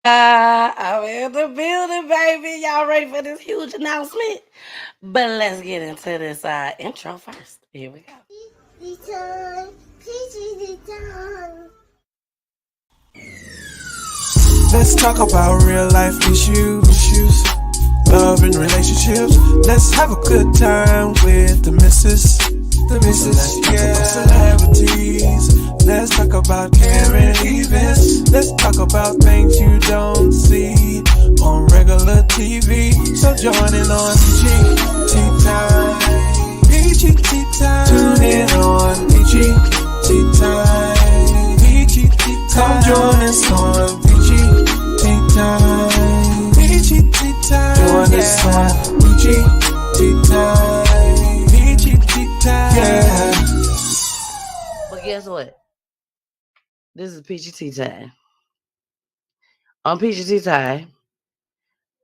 I'm in the building, baby. Y'all ready for this huge announcement? But let's get into this intro first. Here we go. Let's talk about real life issues, love and relationships. Let's have a good time with the missus. Let's talk about celebrities. Let's talk about current events. Let's talk about things you don't see on regular TV. So join in on PGT time. PGT time. Tune in on PGT time. PGT time. Come join us on PGT time. PGT time. Join us on PGT time. PGT time. Yeah. But guess what? This is PGT time. On PGT time,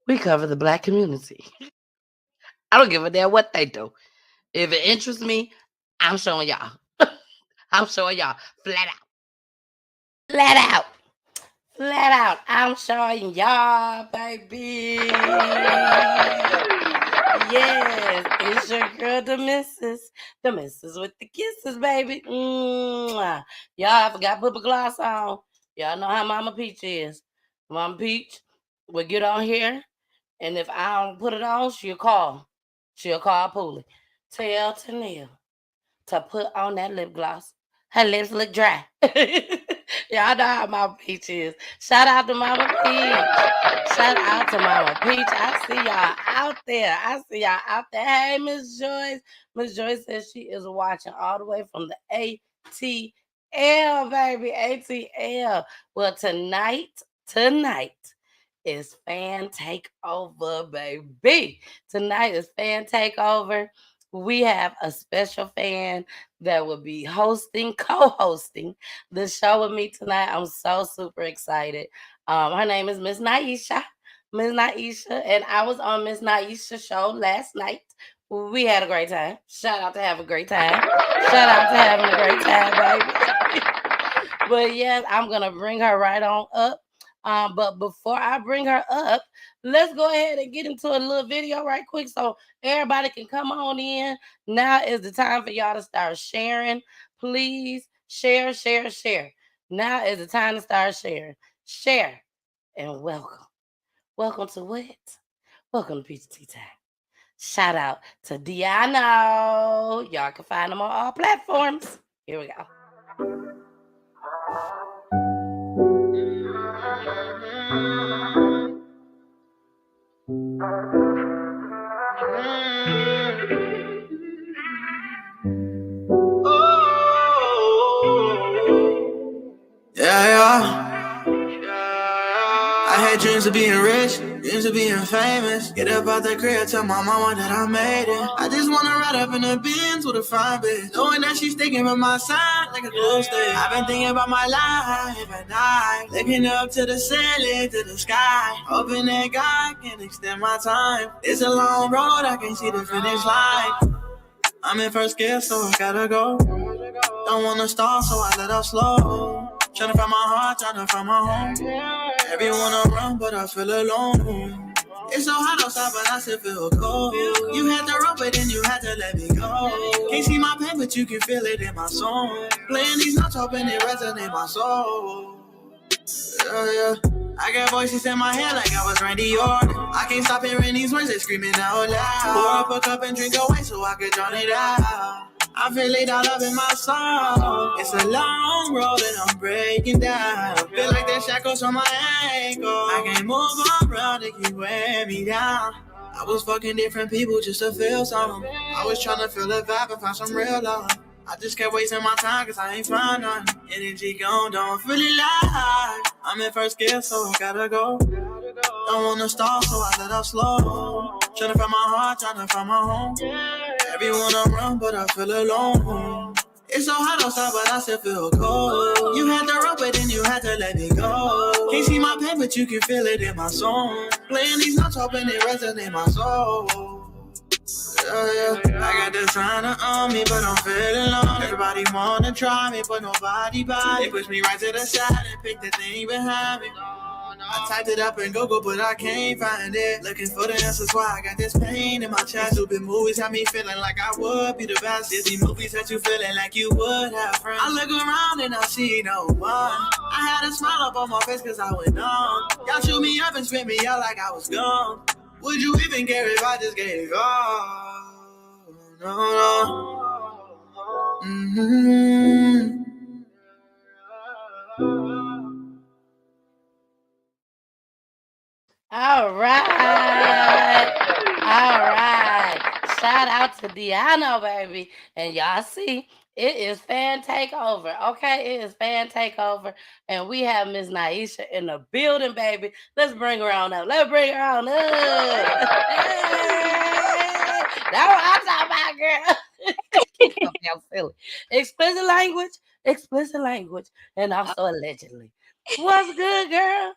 we cover the black community. I don't give a damn what they do. If it interests me, I'm showing y'all. I'm showing y'all flat out. Flat out. Flat out. I'm showing y'all, baby. Yes, it's your girl, the missus. The missus with the kisses, baby. Mwah. Y'all, I forgot to put my gloss on. Y'all know how Mama Peach is. Mama Peach will get on here, and if I don't put it on, she'll call. She'll call Poolie. Tell Tennille to put on that lip gloss. Her lips look dry. Y'all know how Mama Peach is. Shout out to Mama Peach. Shout out to Mama Peach. I see y'all out there. I see y'all out there. Hey, Miss Joyce. Miss Joyce says she is watching all the way from the ATL, baby. ATL. Well, tonight is Fan Takeover, baby. Tonight is Fan Takeover. We have a special fan that will be co-hosting the show with me tonight. I'm so super excited. Her name is Miss Naisha. Miss Naisha, and I was on Miss Naisha's show last night. We had a great time. Shout out to have a great time. Shout out to having a great time, baby. But yes, I'm gonna bring her right on up. But before I bring her up, let's go ahead and get into a little video right quick so everybody can come on in. Now is the time for y'all to start sharing. Please share, share, share. Now is the time to start sharing. Share and welcome. Welcome to what? Welcome to PGT Time. Shout out to Diano. Y'all can find them on all platforms. Here we go. Yeah. I had dreams of being rich, dreams of being famous. Get up out the crib, tell my mama that I made it. I just wanna ride up in the Benz with a fine bitch, knowing that she's sticking by my side like a glue stick. I've been thinking about my life at night, looking up to the ceiling, to the sky, hoping that God can extend my time. It's a long road, I can't see the finish line. I'm in first gear, so I gotta go. Don't wanna stall, so I let off slow. Tryna find my heart, tryna find my home. Everyone around, but I feel alone. It's so hot outside, but I still feel cold. You had to rope it, and you had to let me go. Can't see my pain, but you can feel it in my soul. Playing these notes, hoping it resonate my soul. Yeah. I got voices in my head like I was Randy Orton. I can't stop hearing these words, they screaming out loud. Pour up a cup and drink away so I could drown it out. I feel it all up in my soul. It's a long road and I'm breaking down. Feel like there's shackles on my ankle. I can't move around, they keep weighing me down. I was fucking different people just to feel something. I was trying to feel the vibe and find some real love. I just kept wasting my time cause I ain't find none. Energy gone, don't feel it like I'm in first gear, so I gotta go. Don't wanna stall, so I let off slow. Tryna find my heart, tryna find my home. Everyone around, but I feel alone. It's so hot outside, but I still feel cold. You had to rope it, and you had to let me go. Can't see my pain, but you can feel it in my soul. Playing these notes, hoping it resonate my soul. Yeah. I got the designer on me, but I'm feeling alone. Everybody wanna try me, but nobody buy. They push me right to the side and pick the thing behind me. I typed it up in Google, but I can't find it. Looking for the answers why I got this pain in my chest. Stupid movies have me feeling like I would be the best. Disney movies that you feeling like you would have friends. I look around and I see no one. I had a smile up on my face cause I went on. Y'all shoot me up and spit me out like I was gone. Would you even care if I just gave all? No, no. Mm-hmm. All right. All right. Shout out to Deanna, baby. And y'all see, it is fan takeover. Okay, it is fan takeover. And we have Miss Naisha in the building, baby. Let's bring her on up. Let's bring her on up. Hey! That's what I'm talking about, girl. I'm silly. Explicit language, and also allegedly. What's good, girl?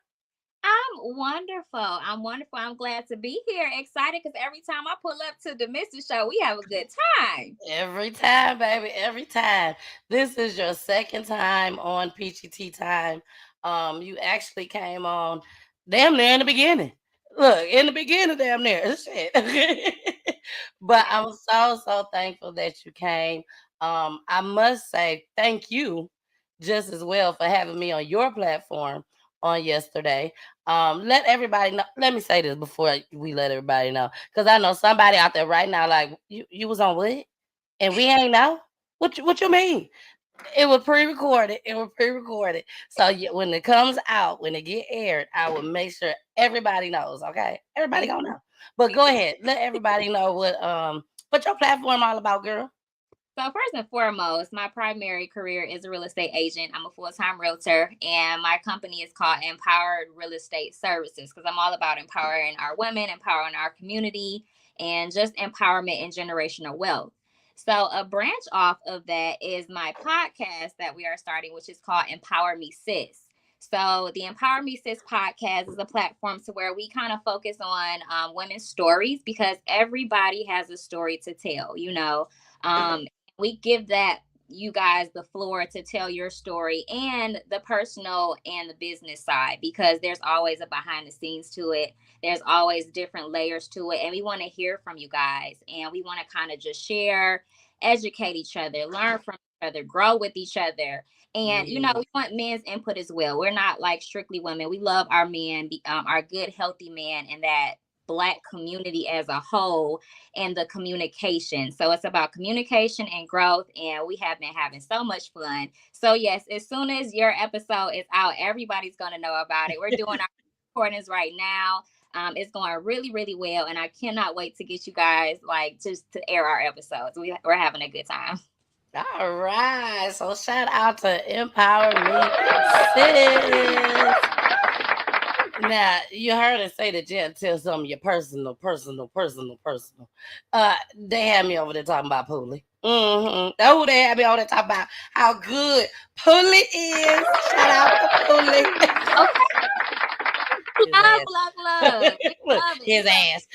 I'm wonderful. I'm glad to be here. Excited because every time I pull up to the Mrs. Show, we have a good time. Every time, baby, every time. This is your second time on Peachy Tea Time. You actually came on damn near in the beginning. Look, in the beginning, damn near. Shit. But Yeah. I'm so thankful that you came. I must say thank you just as well for having me on your platform on yesterday. Let everybody know. Let me say this before we let everybody know, because I know somebody out there right now, like you was on what, and we ain't know what you mean. It was pre-recorded. It was pre-recorded. So when it comes out, when it get aired, I will make sure everybody knows. Okay, everybody We, gonna know. But go ahead, let everybody know what your platform all about, girl. So first and foremost, my primary career is a real estate agent. I'm a full-time realtor, and my company is called Empowered Real Estate Services because I'm all about empowering our women, empowering our community, and just empowerment and generational wealth. So a branch off of that is my podcast that we are starting, which is called Empower Me Sis. So the Empower Me Sis podcast is a platform to where we kind of focus on women's stories because everybody has a story to tell. We give that you guys the floor to tell your story and the personal and the business side because there's always a behind the scenes to it. There's always different layers to it. And we want to hear from you guys and we want to kind of just share, educate each other, learn from each other, grow with each other. And Yeah. we want men's input as well. We're not like strictly women. We love our men, our good, healthy man, and that Black community as a whole and the communication. So it's about communication and growth. And we have been having so much fun. So, yes, as soon as your episode is out, everybody's going to know about it. We're doing our recordings right now. It's going really, really well. And I cannot wait to get you guys like just to air our episodes. We're having a good time. All right. So shout out to Empower Me Sis. Now you heard her say that you had to tell some of your personal. They had me over there talking about Pulley. That's who they had me over there talking about how good Pulley is. Shout out to Pulley. Love. We Look, love it. his ass.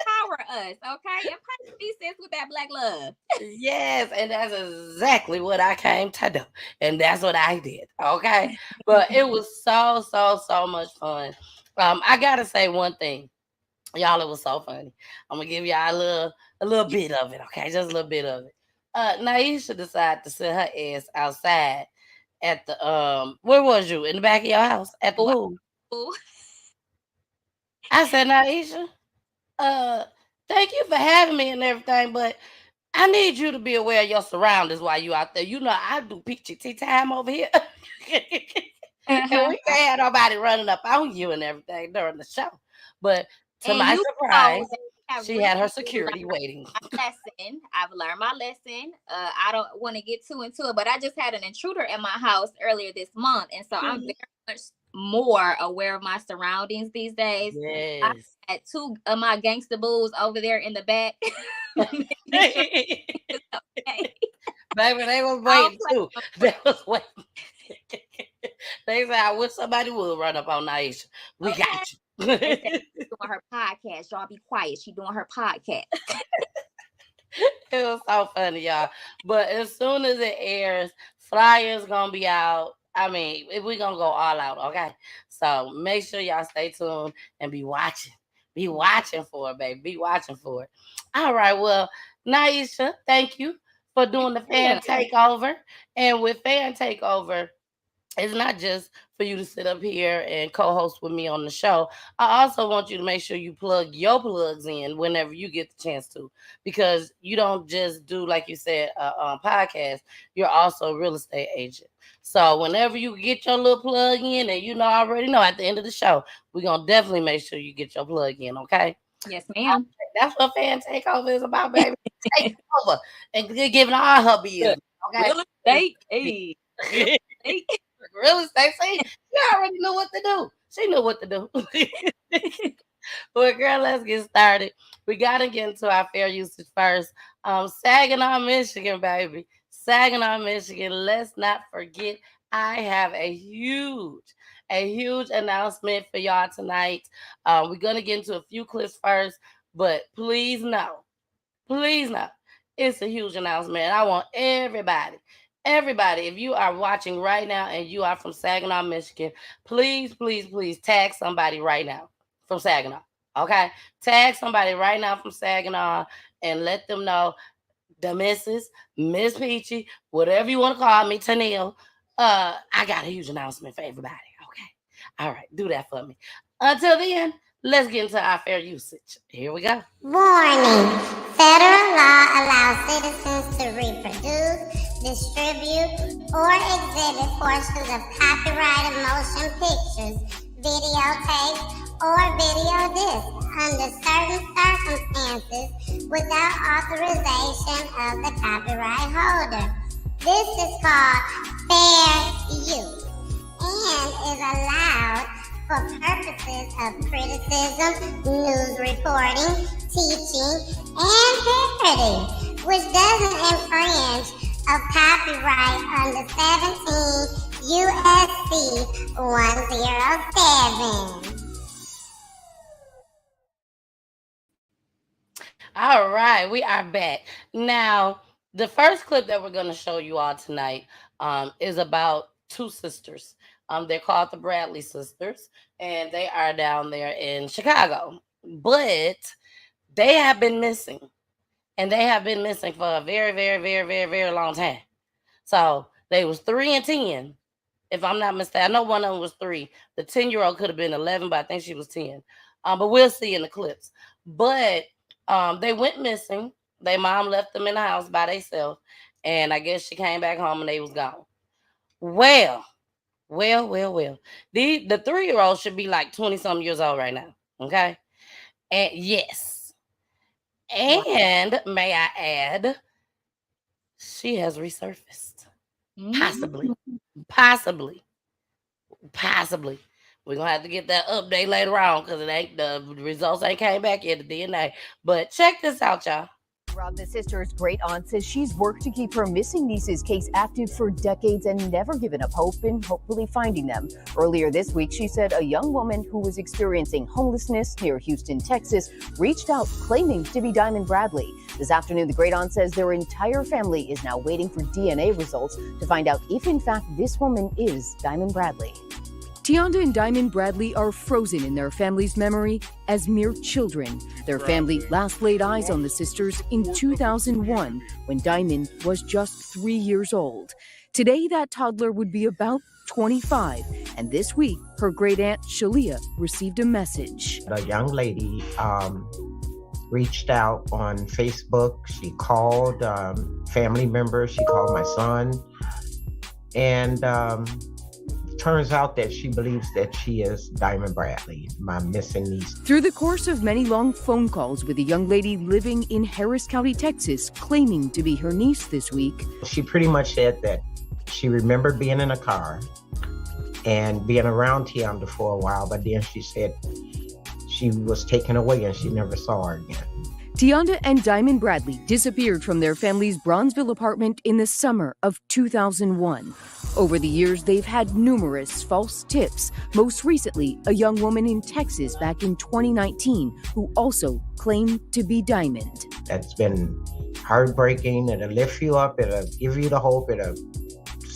Empower us, okay? Empower me, sis, with that Black love. Yes, and that's exactly what I came to do. And that's what I did. Okay. But it was so much fun. I gotta say one thing. Y'all, it was so funny. I'm gonna give y'all a little bit of it, okay? Just a little bit of it. Naisha decided to sit her ass outside at the where was you? In the back of your house? At the pool. Ooh. I said, Naisha, uh, thank you for having me and everything, but I need you to be aware of your surroundings while you out there. You know, I do peachy tea time over here. And we can't have nobody running up on you and everything during the show. But to And my you surprise, know have she had her recently security waiting. lesson. I've learned my lesson. I don't want to get too into it, but I just had an intruder in my house earlier this month, and so I'm very much more aware of my surroundings these days. I Yes. had two of my gangster bulls over there in the back. Baby, Okay. they was waiting too. They was waiting. They said, I wish somebody would run up on Naisha. We Okay. got They said you. she's doing her podcast. Y'all be quiet. She doing her podcast. It was so funny, y'all. But as soon as it airs, flyers gonna be out. I mean, we're gonna go all out, okay? So make sure y'all stay tuned and be watching. Be watching for it, baby. Be watching for it. All right, well, Naisha, thank you for doing the fan takeover. And with fan takeover, it's not just for you to sit up here and co-host with me on the show. I also want you to make sure you plug your plugs in whenever you get the chance to, because you don't just do, like you said, a podcast. You're also a real estate agent. So whenever you get your little plug in, and I already know at the end of the show, we're gonna definitely make sure you get your plug in. Okay. Yes, ma'am. That's what fan takeover is about, baby. Take over and giving all her business. Okay. Real estate. Hey. Real estate. See, she already knew what to do. She knew what to do. Well, girl, let's get started. We gotta get into our fair usage first. Saginaw, Michigan, baby. Saginaw, Michigan. Let's not forget, I have a huge announcement for y'all tonight. We're gonna get into a few clips first, but please know, it's a huge announcement. I want everybody, if you are watching right now and you are from Saginaw, Michigan, please tag somebody right now from Saginaw. Okay? Tag somebody right now from Saginaw and let them know the Miss Peachy, whatever you want to call me, Tennille. I got a huge announcement for everybody. Okay. All right, do that for me. Until then, let's get into our fair usage. Here we go. Warning. Federal law allows citizens to reproduce, distribute, or exhibit portions of copyrighted motion pictures, videotapes, or video discs under certain circumstances without authorization of the copyright holder. This is called fair use and is allowed for purposes of criticism, news reporting, teaching, and parody, which doesn't infringe of copyright under 17 U.S.C. 107. All right, we are back. Now, the first clip that we're going to show you all tonight is about two sisters. They're called the Bradley sisters, and they are down there in Chicago. But they have been missing, and they have been missing for a very, very, very, very, very long time. So they was 3 and 10, if I'm not mistaken. I know one of them was 3. The 10-year-old could have been 11, but I think she was 10. But we'll see in the clips. But they went missing. Their mom left them in the house by themselves, and I guess she came back home and they was gone. Well. The 3-year-old should be like 20-something years old right now. Okay? And yes. And may I add, she has resurfaced. Possibly. We're gonna have to get that update later on because the results ain't came back yet, the DNA. But check this out, y'all. Rob, the sister's great aunt, says she's worked to keep her missing niece's case active for decades and never given up hope in hopefully finding them. Earlier this week, she said a young woman who was experiencing homelessness near Houston, Texas, reached out claiming to be Diamond Bradley. This afternoon, the great aunt says their entire family is now waiting for DNA results to find out if, in fact, this woman is Diamond Bradley. Tionda and Diamond Bradley are frozen in their family's memory as mere children. Their family last laid eyes on the sisters in 2001 when Diamond was just 3 years old. Today, that toddler would be about 25, and this week, her great aunt Shalia received a message. A young lady reached out on Facebook. She called family members. She called my son, and turns out that she believes that she is Diamond Bradley, my missing niece. Through the course of many long phone calls with a young lady living in Harris County, Texas, claiming to be her niece this week, she pretty much said that she remembered being in a car and being around Tionda for a while, but then she said she was taken away and she never saw her again. Tionda and Diamond Bradley disappeared from their family's Bronzeville apartment in the summer of 2001. Over the years, they've had numerous false tips, most recently a young woman in Texas back in 2019 who also claimed to be Diamond. That's been heartbreaking. It'll lift you up. It'll give you the hope. It'll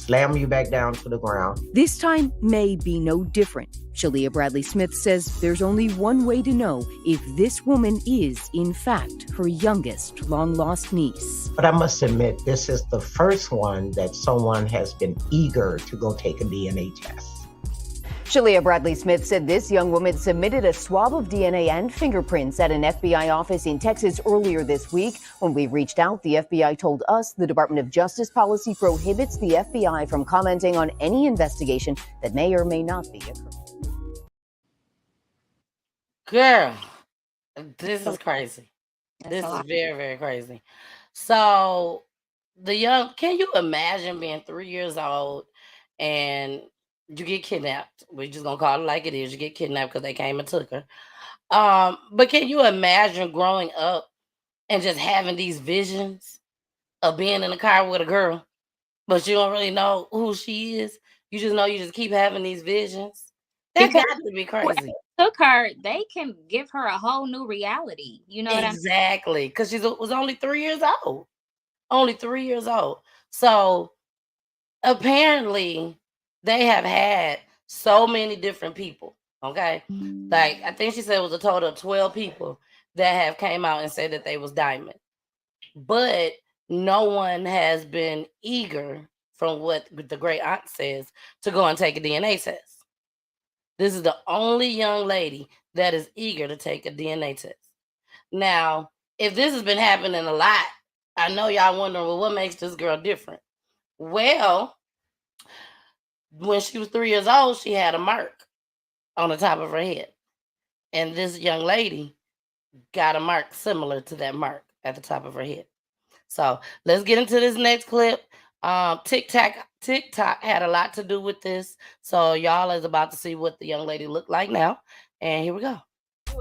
slam you back down to the ground. This time may be no different. Shalia Bradley Smith says there's only one way to know if this woman is, in fact, her youngest long-lost niece. But I must admit, this is the first one that someone has been eager to go take a DNA test. Shalia Bradley Smith said this young woman submitted a swab of DNA and fingerprints at an FBI office in Texas earlier this week. When we reached out, the FBI told us the Department of Justice policy prohibits the FBI from commenting on any investigation that may or may not be occurring. Girl, this is crazy. That's This a is lot. very, very crazy. So can you imagine being 3 years old and you get kidnapped? We're just gonna call it like it is. You get kidnapped because they came and took her. But can you imagine growing up and just having these visions of being in the car with a girl, but you don't really know who she is? You just know you just keep having these visions. That Because got to be crazy. took her, they can give her a whole new reality. You know what I'm saying? Exactly, because she was only 3 years old. Only 3 years old. So apparently they have had so many different people. Okay. Like I think she said it was a total of 12 people that have came out and said that they was Diamond. But no one has been eager, from what the great aunt says, to go and take a DNA test. This is the only young lady that is eager to take a DNA test. Now, if this has been happening a lot, I know y'all wondering, well, what makes this girl different? Well, when she was 3 years old, she had a mark on the top of her head. And this young lady got a mark similar to that mark at the top of her head. So let's get into this next clip. TikTok had a lot to do with this. So y'all is about to see what the young lady looked like now. And here we go.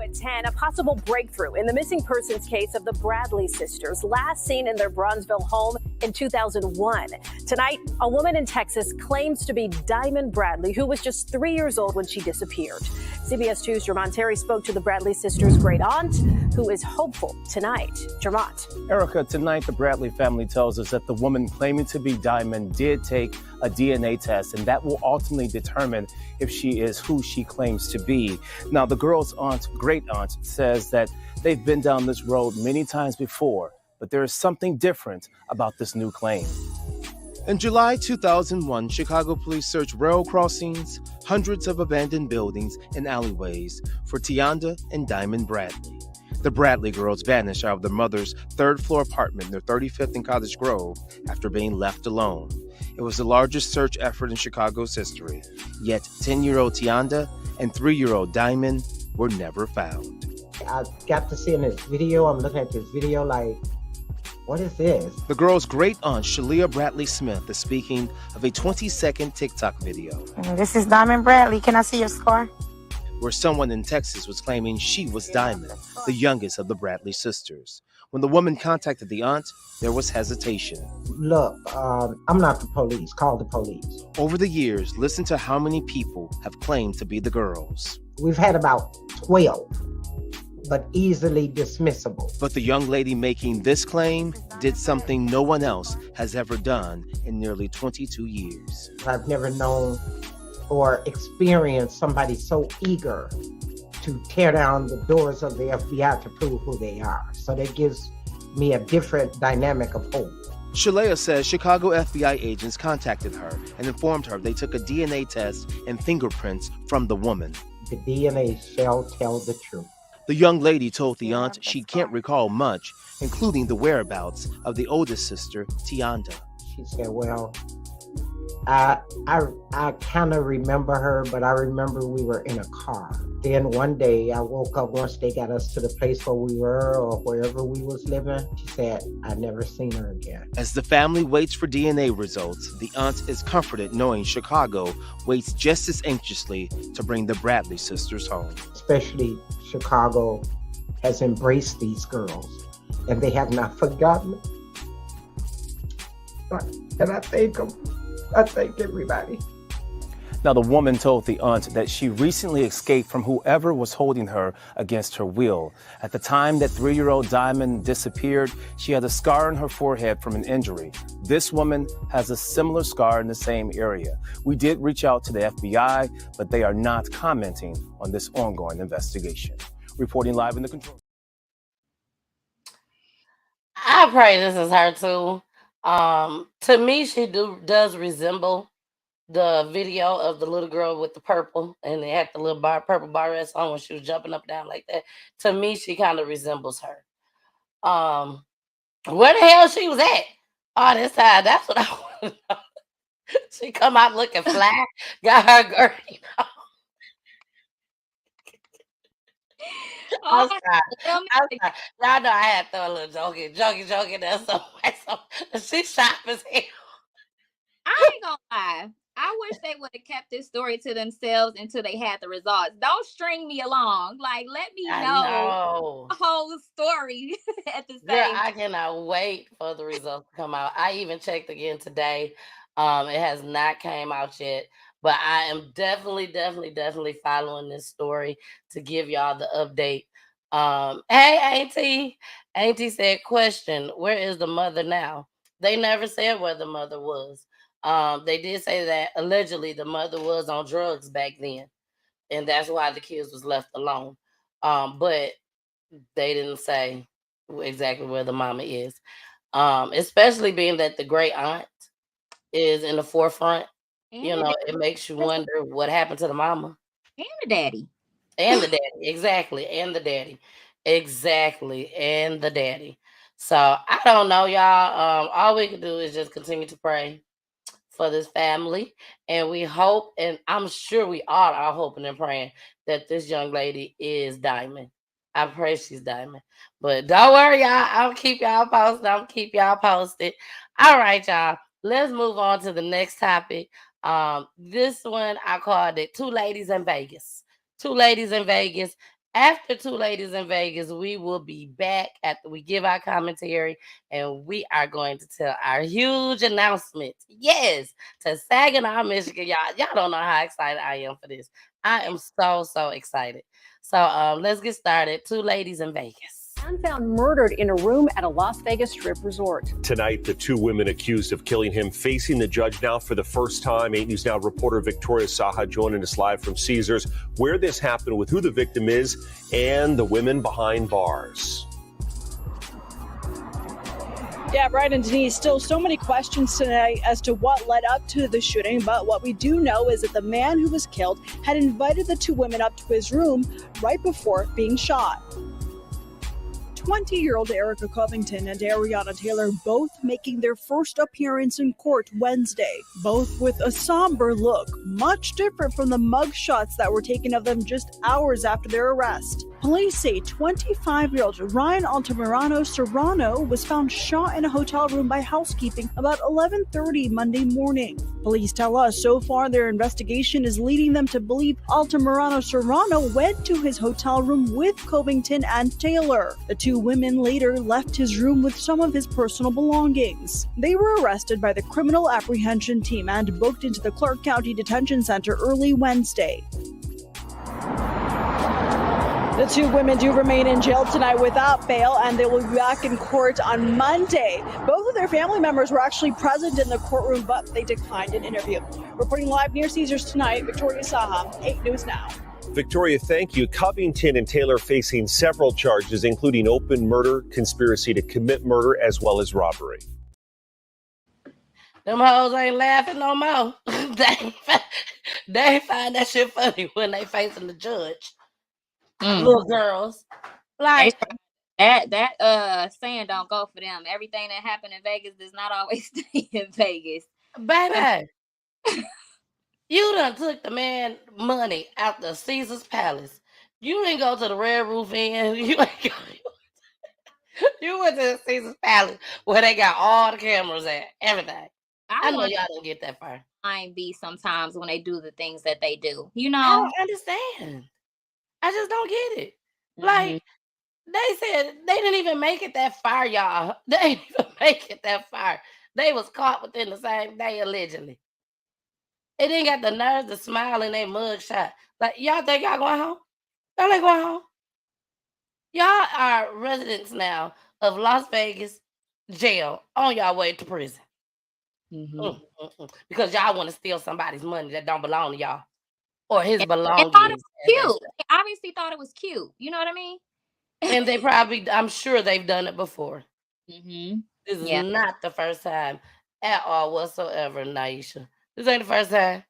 At 10, a possible breakthrough in the missing persons case of the Bradley sisters, last seen in their Bronzeville home in 2001. Tonight, a woman in Texas claims to be Diamond Bradley, who was just 3 years old when she disappeared. CBS 2's Jermont Terry spoke to the Bradley sisters' great aunt, who is hopeful tonight. Jermont. Erica, tonight the Bradley family tells us that the woman claiming to be Diamond did take a DNA test, and that will ultimately determine if she is who she claims to be. Now, the girl's great aunt, says that they've been down this road many times before, but there is something different about this new claim. In July 2001, Chicago police searched rail crossings, hundreds of abandoned buildings, and alleyways for Tianda and Diamond Bradley. The Bradley girls vanished out of their mother's third-floor apartment in their 35th and Cottage Grove after being left alone. It was the largest search effort in Chicago's history, yet 10-year-old Tianda and 3-year-old Diamond were never found. I got to see in this video, I'm looking at this video like, what is this? The girl's great aunt, Shalia Bradley Smith, is speaking of a 20-second TikTok video. This is Diamond Bradley. Can I see your scar? Where someone in Texas was claiming she was Diamond, the youngest of the Bradley sisters. When the woman contacted the aunt, there was hesitation. Look, I'm not the police. Call the police. Over the years, listen to how many people have claimed to be the girls. We've had about 12, but easily dismissible. But the young lady making this claim did something no one else has ever done in nearly 22 years. I've never known or experienced somebody so eager to tear down the doors of the FBI to prove who they are. So that gives me a different dynamic of hope. Shalia says Chicago FBI agents contacted her and informed her they took a DNA test and fingerprints from the woman. The DNA shall tell the truth. The young lady told the aunt she can't recall much, including the whereabouts of the oldest sister, Tianda. She said, well, I kind of remember her, but I remember we were in a car. Then one day I woke up once they got us to the place where we were or wherever we was living. She said, I've never seen her again. As the family waits for DNA results, the aunt is comforted knowing Chicago waits just as anxiously to bring the Bradley sisters home. Especially Chicago has embraced these girls and they have not forgotten. And I thank them. I thank everybody. Now, the woman told the aunt that she recently escaped from whoever was holding her against her will. At the time that 3-year-old Diamond disappeared, she had a scar on her forehead from an injury. This woman has a similar scar in the same area. We did reach out to the FBI, but they are not commenting on this ongoing investigation. Reporting live in the control. I pray this is her too. To me, she does resemble the video of the little girl with the purple, and they had the little purple barrette on when she was jumping up and down like that. To me, she kind of resembles her. Where the hell she was at? Oh, this side. That's what I want to know. She come out looking fly, got her girl. I'm sorry. I'm sorry. Y'all know I had to throw a little joking there somewhere. So she sharp as hell. I ain't gonna lie. I wish they would have kept this story to themselves until they had the results. Don't string me along. Like, let me know the whole story at the same Girl, I cannot wait for the results to come out. I even checked again today. It has not came out yet, but I am definitely following this story to give y'all the update. Hey, Auntie. Auntie said, question, where is the mother now? They never said where the mother was. They did say that allegedly the mother was on drugs back then, and that's why the kids was left alone. But they didn't say exactly where the mama is. Especially being that the great aunt is in the forefront. You know, it makes you wonder what happened to the mama. And the daddy. And the daddy. Exactly. And the daddy. Exactly. And the daddy. So I don't know, y'all. All we can do is just continue to pray for this family. And we hope, and I'm sure we all are hoping and praying that this young lady is Diamond. I pray she's Diamond. But don't worry, y'all. I'll keep y'all posted. All right, y'all. Let's move on to the next topic. This one I called it Two Ladies in Vegas. Two Ladies in Vegas. After Two Ladies in Vegas, we will be back after we give our commentary, and we are going to tell our huge announcement. Yes, to Saginaw, Michigan. Y'all don't know how excited I am for this. I am so excited. So let's get started. Two Ladies in Vegas. Man found murdered in a room at a Las Vegas Strip resort. Tonight, the two women accused of killing him facing the judge now for the first time. 8 News Now reporter Victoria Saha joining us live from Caesars, where this happened, with who the victim is, and the women behind bars. Yeah, Brian and Denise, still so many questions tonight as to what led up to the shooting, but what we do know is that the man who was killed had invited the two women up to his room right before being shot. 20-year-old Erica Covington and Ariana Taylor both making their first appearance in court Wednesday, both with a somber look, much different from the mugshots that were taken of them just hours after their arrest. Police say 25-year-old Ryan Altamirano Serrano was found shot in a hotel room by housekeeping about 11:30 Monday morning. Police tell us so far their investigation is leading them to believe Altamirano Serrano went to his hotel room with Covington and Taylor. The two women later left his room with some of his personal belongings. They were arrested by the criminal apprehension team and booked into the Clark County Detention Center early Wednesday. The two women do remain in jail tonight without bail, and they will be back in court on Monday. Both of their family members were actually present in the courtroom, but they declined an interview. Reporting live near Caesars tonight, Victoria Saha, 8 News Now. Victoria, thank you. Covington and Taylor facing several charges, including open murder, conspiracy to commit murder, as well as robbery. Them hoes ain't laughing no more. they find that shit funny when they facing the judge. Little girls. Like that saying don't go for them. Everything that happened in Vegas does not always stay in Vegas. Baby. You done took the man money out the Caesar's Palace. You didn't go to the Red Roof Inn. You went to the Caesar's Palace where they got all the cameras at, everything. I know y'all didn't get that far. I be sometimes when they do the things that they do. You know? I don't understand. I just don't get it. Like, they said they didn't even make it that far, y'all. They didn't even make it that far. They was caught within the same day, allegedly. It ain't got the nerve to smile in their mugshot. Like, y'all think y'all going home? Y'all ain't going home. Y'all are residents now of Las Vegas jail on y'all way to prison. Because y'all want to steal somebody's money that don't belong to y'all. Or his And thought it belongings. was cute. They obviously thought it was cute. You know what I mean? And they probably, I'm sure they've done it before. Mm-hmm. This is Yeah. not the first time at all whatsoever, Naisha. This ain't the first time.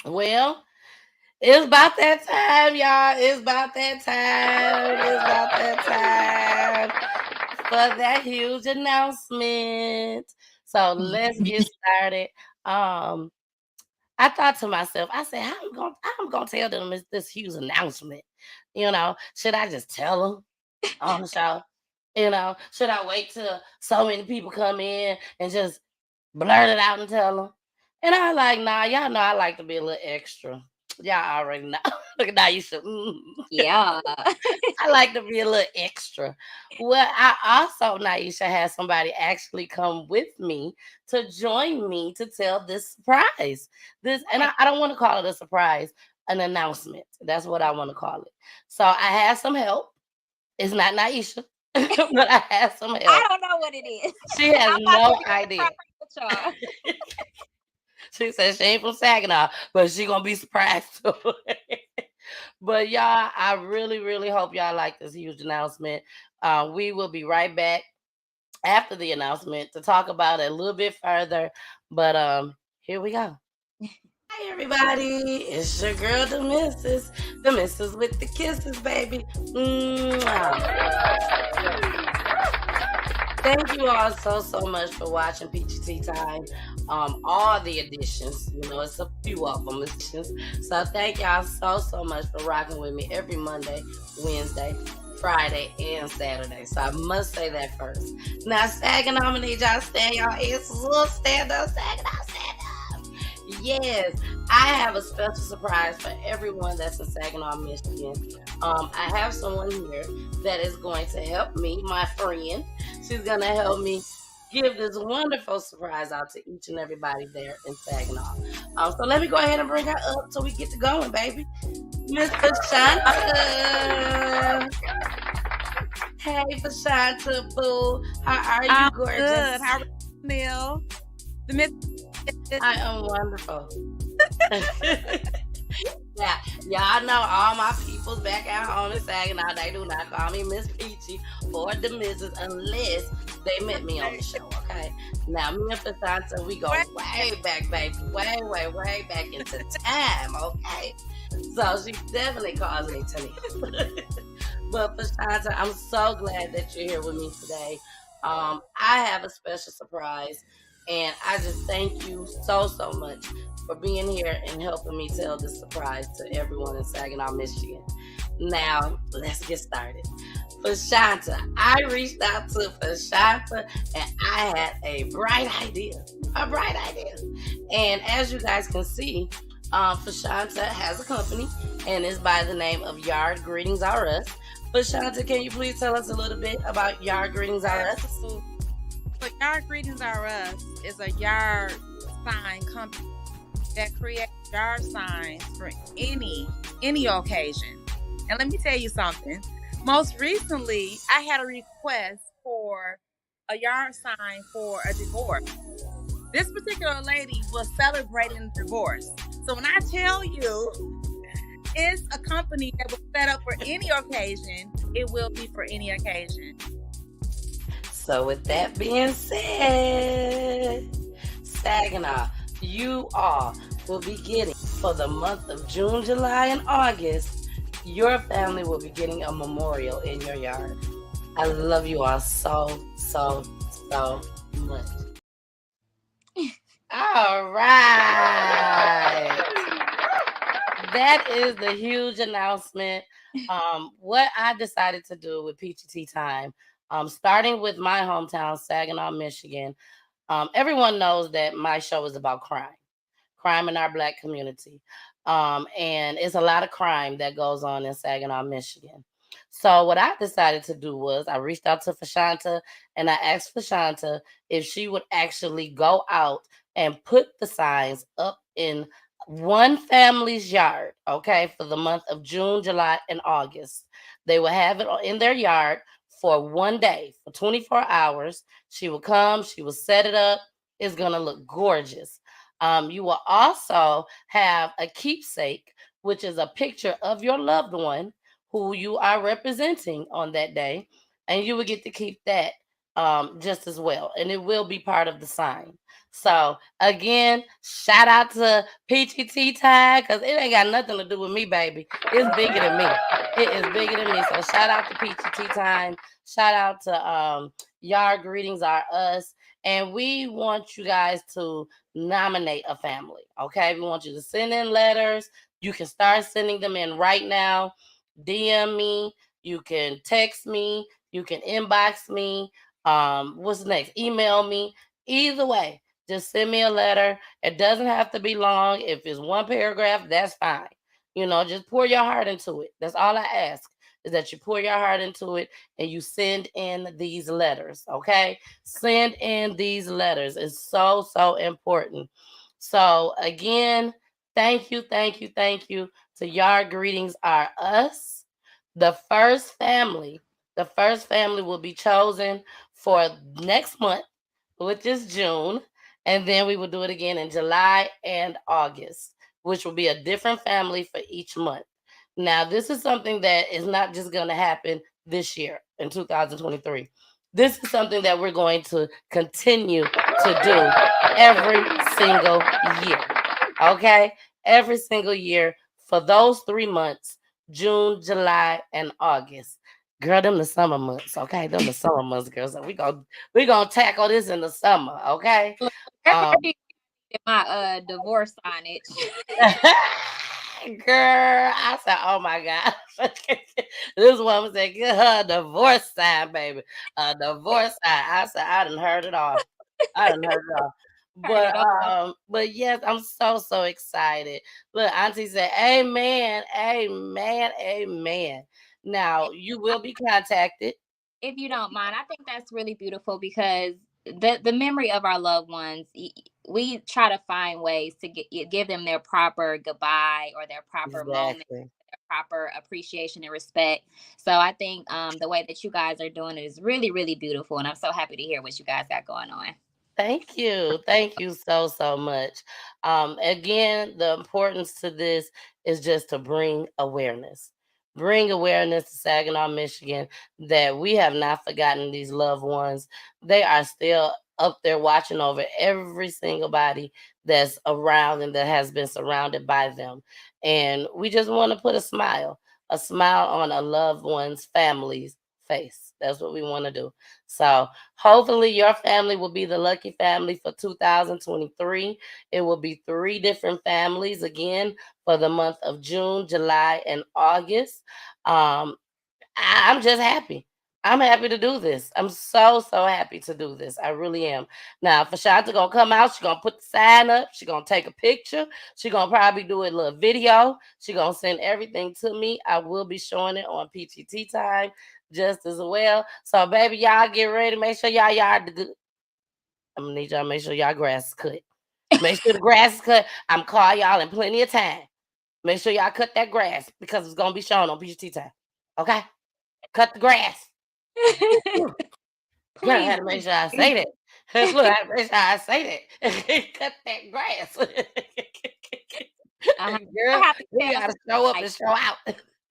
Well, it's about that time, y'all. It's about that time. It's about that time for that huge announcement. So let's get started. I thought to myself, I said, I'm gonna tell them this huge announcement. You know, should I just tell them on the show? You know, should I wait till so many people come in and just blurt it out and tell them? And I was like, nah, y'all know I like to be a little extra. Y'all already know. Look at now, you should. Yeah. I like to be a little extra. Well, I also, Naisha, had somebody actually come with me to join me to tell this surprise. And I don't want to call it a surprise, an announcement. That's what I want to call it. So I had some help. It's not Naisha, but I had some help. I don't know what it is. She has no idea. She said she ain't from Saginaw, but she gonna be surprised too. But y'all, I really, really hope y'all like this huge announcement. We will be right back after the announcement to talk about it a little bit further. But here we go. Hi everybody, it's your girl, the missus with the kisses, baby. Thank you all so much for watching Peachy Tea Time. All the editions, you know, it's a few of them editions. So thank y'all so much for rocking with me every Monday, Wednesday, Friday, and Saturday. So I must say that first. Now, Saginaw, I'm gonna need y'all to stand y'all asses up, stand up, Saginaw, stand up. Yes, I have a special surprise for everyone that's in Saginaw, Michigan. I have someone here that is going to help me, my friend. She's going to help me give this wonderful surprise out to each and everybody there in Saginaw. So let me go ahead and bring her up so we get to going, baby. Miss Fashanta. Hey, Fashanta, boo. How are you, gorgeous? Good. How are you, Neil? The Miss. I am wonderful. Yeah, y'all know all my peoples back at home in Saginaw, they do not call me Miss Peachy or the Mrs. unless they met me on the show, okay? Now, me and Fashanta, we go way back, baby. Way back into time, okay? So she definitely calls me Tania. But Fashanta, I'm so glad that you're here with me today. I have a special surprise, and I just thank you so much for being here and helping me tell this surprise to everyone in Saginaw, Michigan. Now, let's get started. Fashanta, I reached out to Fashanta and I had a bright idea. And as you guys can see, Fashanta has a company and is by the name of Yard Greetings R Us. Fashanta, can you please tell us a little bit about Yard Greetings R Us? So Yard Greetings R Us is a yard sign company that creates yard signs for any occasion. And let me tell you something. Most recently, I had a request for a yard sign for a divorce. This particular lady was celebrating a divorce. So when I tell you it's a company that was set up for any occasion, it will be for any occasion. So with that being said, Saginaw, you all will be getting, for the month of June, July, and August, your family will be getting a memorial in your yard. I love you all so much. All right. That is the huge announcement. What I decided to do with Peachy Tea Time, starting with my hometown, Saginaw, Michigan. Everyone knows that my show is about crime in our Black community. And it's a lot of crime that goes on in Saginaw, Michigan. So what I decided to do was I reached out to Fashanta and I asked Fashanta if she would actually go out and put the signs up in one family's yard, okay, for the month of June, July, and August. They will have it in their yard for one day, for 24 hours. She will come, she will set it up. It's going to look gorgeous. You will also have a keepsake, which is a picture of your loved one who you are representing on that day, and you will get to keep that just as well, and it will be part of the sign. So again, shout out to Peachy Tea Time, because it ain't got nothing to do with me, baby. It's bigger than me. It is bigger than me. So shout out to Peachy Tea Time. Shout out to Yard Greetings Are Us. And we want you guys to nominate a family, okay? We want you to send in letters. You can start sending them in right now. DM me. You can text me. You can inbox me. What's next? Email me. Either way, just send me a letter. It doesn't have to be long. If it's one paragraph, that's fine. Just pour your heart into it. That's all I ask, is that you pour your heart into it and you send in these letters, okay? Send in these letters. It's so, so important. So again, thank you to Yard Greetings Are Us. The first family will be chosen for next month, which is June, and then we will do it again in July and August, which will be a different family for each month. Now, this is something that is not just going to happen this year in 2023. This is something that we're going to continue to do every single year, okay? Every single year for those 3 months, June, July, and August. Girl, them the summer months, okay? Them the summer months, girls. So we gonna tackle this in the summer, okay? My divorce signage. Girl, I said, oh my God. This woman said, get her a divorce sign, baby. A divorce sign. I said, I done heard it all. But yes, I'm so, so excited. Look, Auntie said, amen, amen, amen. Now, you will be contacted. If you don't mind, I think that's really beautiful, because the memory of our loved ones, we try to find ways to give them their proper goodbye or their proper moment, their proper appreciation and respect. So I think the way that you guys are doing it is really, really beautiful, and I'm so happy to hear what you guys got going on. Thank you so, so much. Again, the importance to this is just to bring awareness to Saginaw, Michigan, that we have not forgotten these loved ones. They are still up there watching over every single body that's around and that has been surrounded by them. And we just want to put a smile on a loved one's family's face. That's what we want to do. So hopefully your family will be the lucky family for 2023. It will be 3 different families again for the month of June, July, and August. I'm just happy. I'm happy to do this. I'm so, so happy to do this. I really am. Now, Fashanta gonna come out. She's gonna put the sign up. She's gonna take a picture. She's gonna probably do a little video. She's gonna send everything to me. I will be showing it on PGT Time just as well. So, baby, y'all get ready. Make sure y'all yard good. I'm gonna need y'all to make sure y'all grass is cut. Make sure the grass is cut. I'm calling y'all in plenty of time. Make sure y'all cut that grass, because it's gonna be shown on PGT Time. Okay? Cut the grass. Girl, I had to make sure I say that. Look, I had to make sure I say that. Cut that grass. Girl, you gotta show up and show out.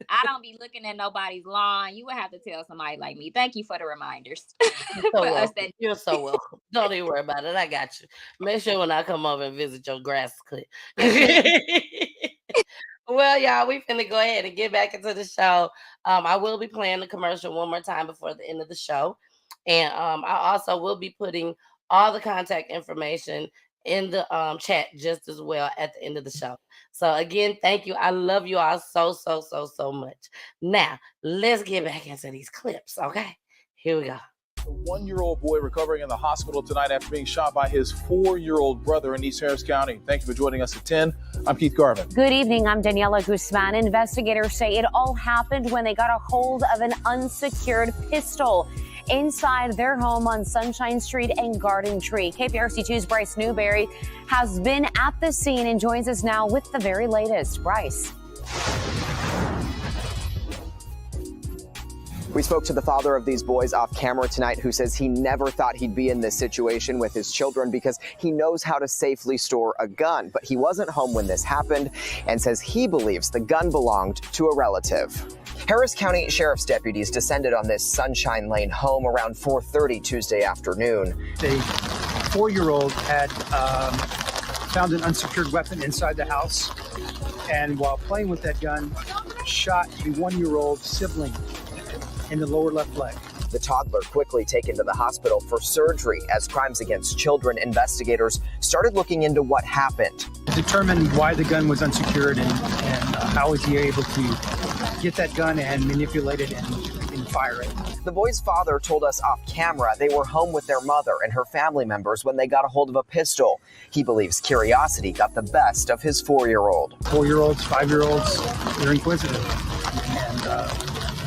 I don't be looking at nobody's lawn. You would have to tell somebody like me. Thank you for the reminders. You're so welcome. Don't even worry about it. I got you. Make sure when I come over and visit, your grass is cut. Well, y'all, we finna go ahead and get back into the show. I will be playing the commercial one more time before the end of the show. And I also will be putting all the contact information in the chat just as well at the end of the show. So again, thank you. I love you all so, so, so, so much. Now, let's get back into these clips, okay? Here we go. A 1-year-old boy recovering in the hospital tonight after being shot by his 4-year-old brother in East Harris County. Thank you for joining us at 10. I'm Keith Garvin. Good evening. I'm Daniela Guzman. Investigators say it all happened when they got a hold of an unsecured pistol. inside their home on Sunshine Street and Garden Tree. KPRC2's Bryce Newberry has been at the scene and joins us now with the very latest. Bryce. We spoke to the father of these boys off camera tonight, who says he never thought he'd be in this situation with his children because he knows how to safely store a gun. But he wasn't home when this happened and says he believes the gun belonged to a relative. Harris County Sheriff's deputies descended on this Sunshine Lane home around 4:30 Tuesday afternoon. A 4-year-old had found an unsecured weapon inside the house, and while playing with that gun, shot the 1-year-old sibling in the lower left leg. The toddler quickly taken to the hospital for surgery. As crimes against children investigators started looking into what happened. Determine why the gun was unsecured and how was he able to get that gun and manipulate it and fire it. The boy's father told us off camera they were home with their mother and her family members when they got a hold of a pistol. He believes curiosity got the best of his 4-year-old. 4-year-olds, 5-year-olds, they're inquisitive. And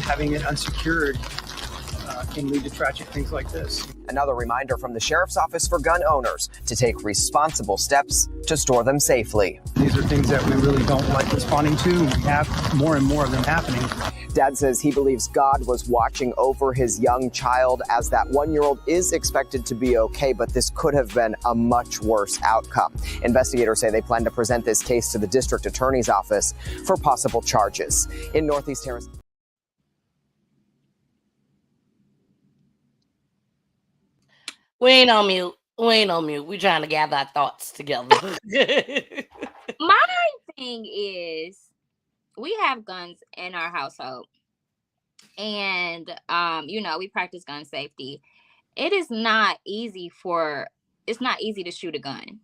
having it unsecured can lead to tragic things like this. Another reminder from the Sheriff's Office for gun owners to take responsible steps to store them safely. These are things that we really don't like responding to. We have more and more of them happening. Dad says he believes God was watching over his young child, as that 1-year-old is expected to be okay, but this could have been a much worse outcome. Investigators say they plan to present this case to the district attorney's office for possible charges. In Northeast Harris. We ain't on mute. We trying to gather our thoughts together. My thing is, we have guns in our household, and we practice gun safety. It is not easy to shoot a gun.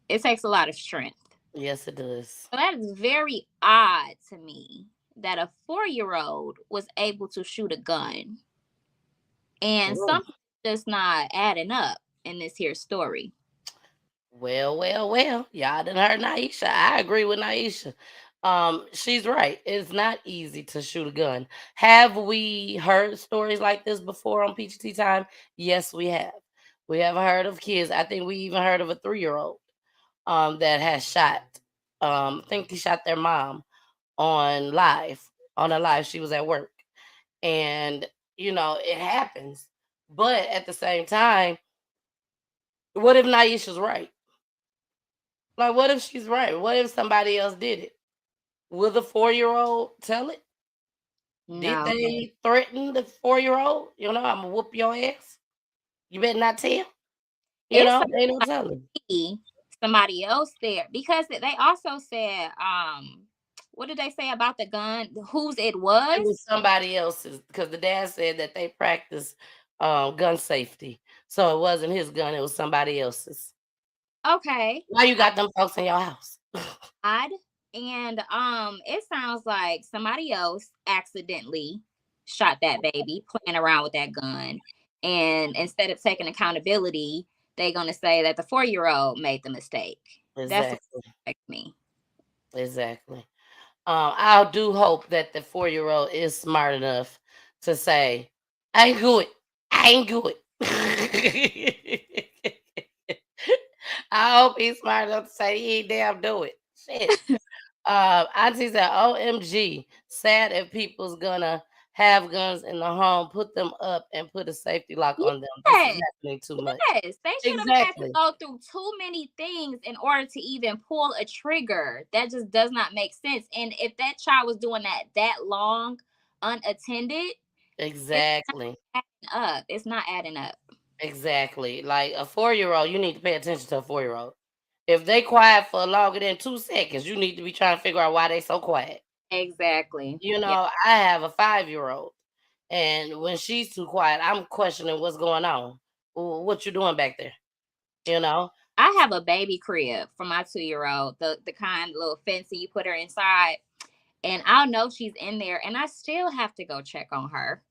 It takes a lot of strength. Yes, it does. So that is very odd to me that a 4-year-old was able to shoot a gun, and something just not adding up in this here story. Well. Y'all done heard Naisha. I agree with Naisha. She's right. It's not easy to shoot a gun. Have we heard stories like this before on PGT Time? Yes, we have. We have heard of kids. I think we even heard of a 3-year-old that has shot. I think he shot their mom on a live. She was at work. And, it happens. But at the same time, what if Naisha's right? Like, what if she's right? What if somebody else did it? Will the 4-year-old tell it? No. Did they threaten the 4-year-old? I'm gonna whoop your ass. You better not tell. They don't tell him. Somebody else there, because they also said, what did they say about the gun? Whose it was? It was somebody else's, because the dad said that they practice gun safety. So it wasn't his gun, it was somebody else's. Okay. Why you got them folks in your house? Odd. And it sounds like somebody else accidentally shot that baby playing around with that gun. And instead of taking accountability, they're gonna say that the 4-year-old made the mistake. Exactly. That's what affects me. Exactly. I do hope that the 4-year-old is smart enough to say, I ain't good. I hope he's smart enough to say he ain't damn do it. Shit. Auntie said, OMG, sad if people's gonna have guns in the home, put them up and put a safety lock on them. This is happening too much. Yes, they should have had to go through too many things in order to even pull a trigger. That just does not make sense. And if that child was doing that long unattended, exactly, it's not adding up. Exactly. Like a 4-year-old, you need to pay attention to a 4-year-old. If they quiet for longer than 2 seconds, you need to be trying to figure out why they so quiet. Exactly. I have a 5-year-old, and when she's too quiet, I'm questioning what's going on. What you doing back there? I have a baby crib for my 2-year-old, the kind little fancy you put her inside, and I'll know she's in there, and I still have to go check on her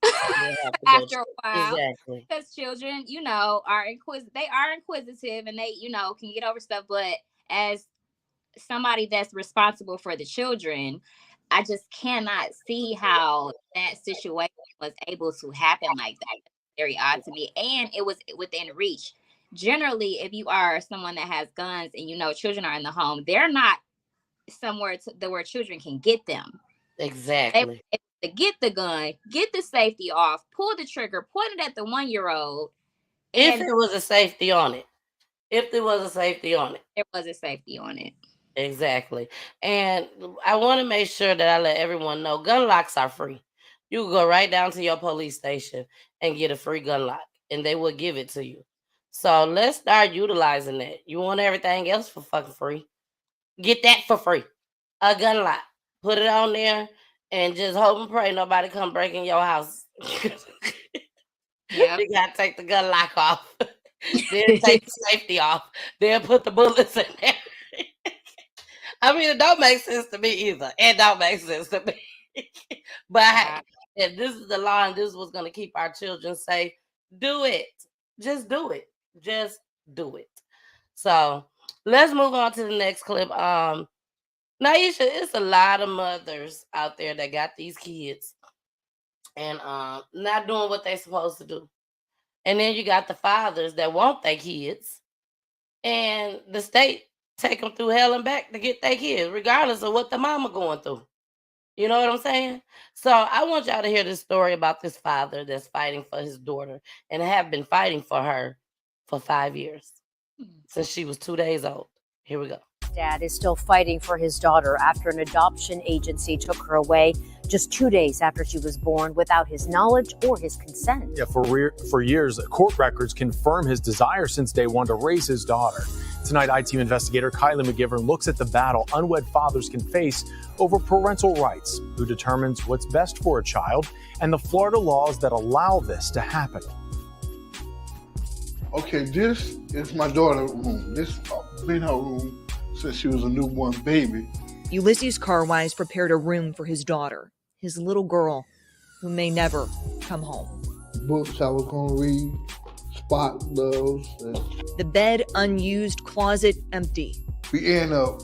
after a while. Exactly. Because children, are inquisitive. They are inquisitive, and they, can get over stuff. But as somebody that's responsible for the children, I just cannot see how that situation was able to happen like that. very odd to me, and it was within reach. Generally, if you are someone that has guns and you know children are in the home, they're not somewhere where children can get them. Exactly. They were able to get the gun, get the safety off, pull the trigger, point it at the 1-year-old. If it was a safety on it. If there was a safety on it. There was a safety on it. Exactly. And I want to make sure that I let everyone know gun locks are free. You can go right down to your police station and get a free gun lock, and they will give it to you. So let's start utilizing that. You want everything else for fucking free? Get that for free. A gun lock. Put it on there and just hope and pray nobody come break in your house. Yeah. You gotta take the gun lock off. Then take the safety off. Then put the bullets in there. I mean, it don't make sense to me either. It don't make sense to me. But hey, if this is the line, this was going to keep our children safe, do it. Just do it. Just do it. So let's move on to the next clip. Naisha, it's a lot of mothers out there that got these kids and not doing what they're supposed to do. And then you got the fathers that want their kids, and the state take them through hell and back to get their kids, regardless of what the mama going through. You know what I'm saying? So I want y'all to hear this story about this father that's fighting for his daughter and have been fighting for her for 5 years, since she was 2 days old. Here we go. Dad is still fighting for his daughter after an adoption agency took her away just 2 days after she was born without his knowledge or his consent. Yeah, for years, court records confirm his desire since day one to raise his daughter. Tonight, I-Team investigator Kylie McGivern looks at the battle unwed fathers can face over parental rights, who determines what's best for a child, and the Florida laws that allow this to happen. Okay, this is my daughter's room. This has been her room since she was a newborn baby. Ulysses Carwise prepared a room for his daughter, his little girl, who may never come home. Books I was going to read, spot those. The bed unused, closet empty. We end up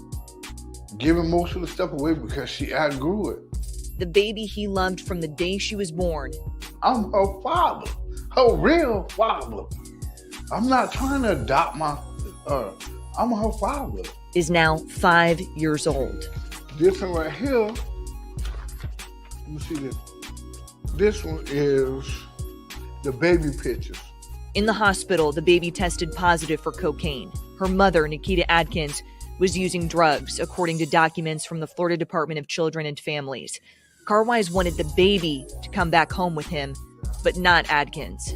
giving most of the stuff away because she outgrew it. The baby he loved from the day she was born. I'm her father, her real father. I'm not trying to adopt I'm her father. Is now 5 years old. This one right here, let me see this. This one is the baby pictures. In the hospital, the baby tested positive for cocaine. Her mother, Nikita Adkins, was using drugs, according to documents from the Florida Department of Children and Families. Carwise wanted the baby to come back home with him, but not Adkins.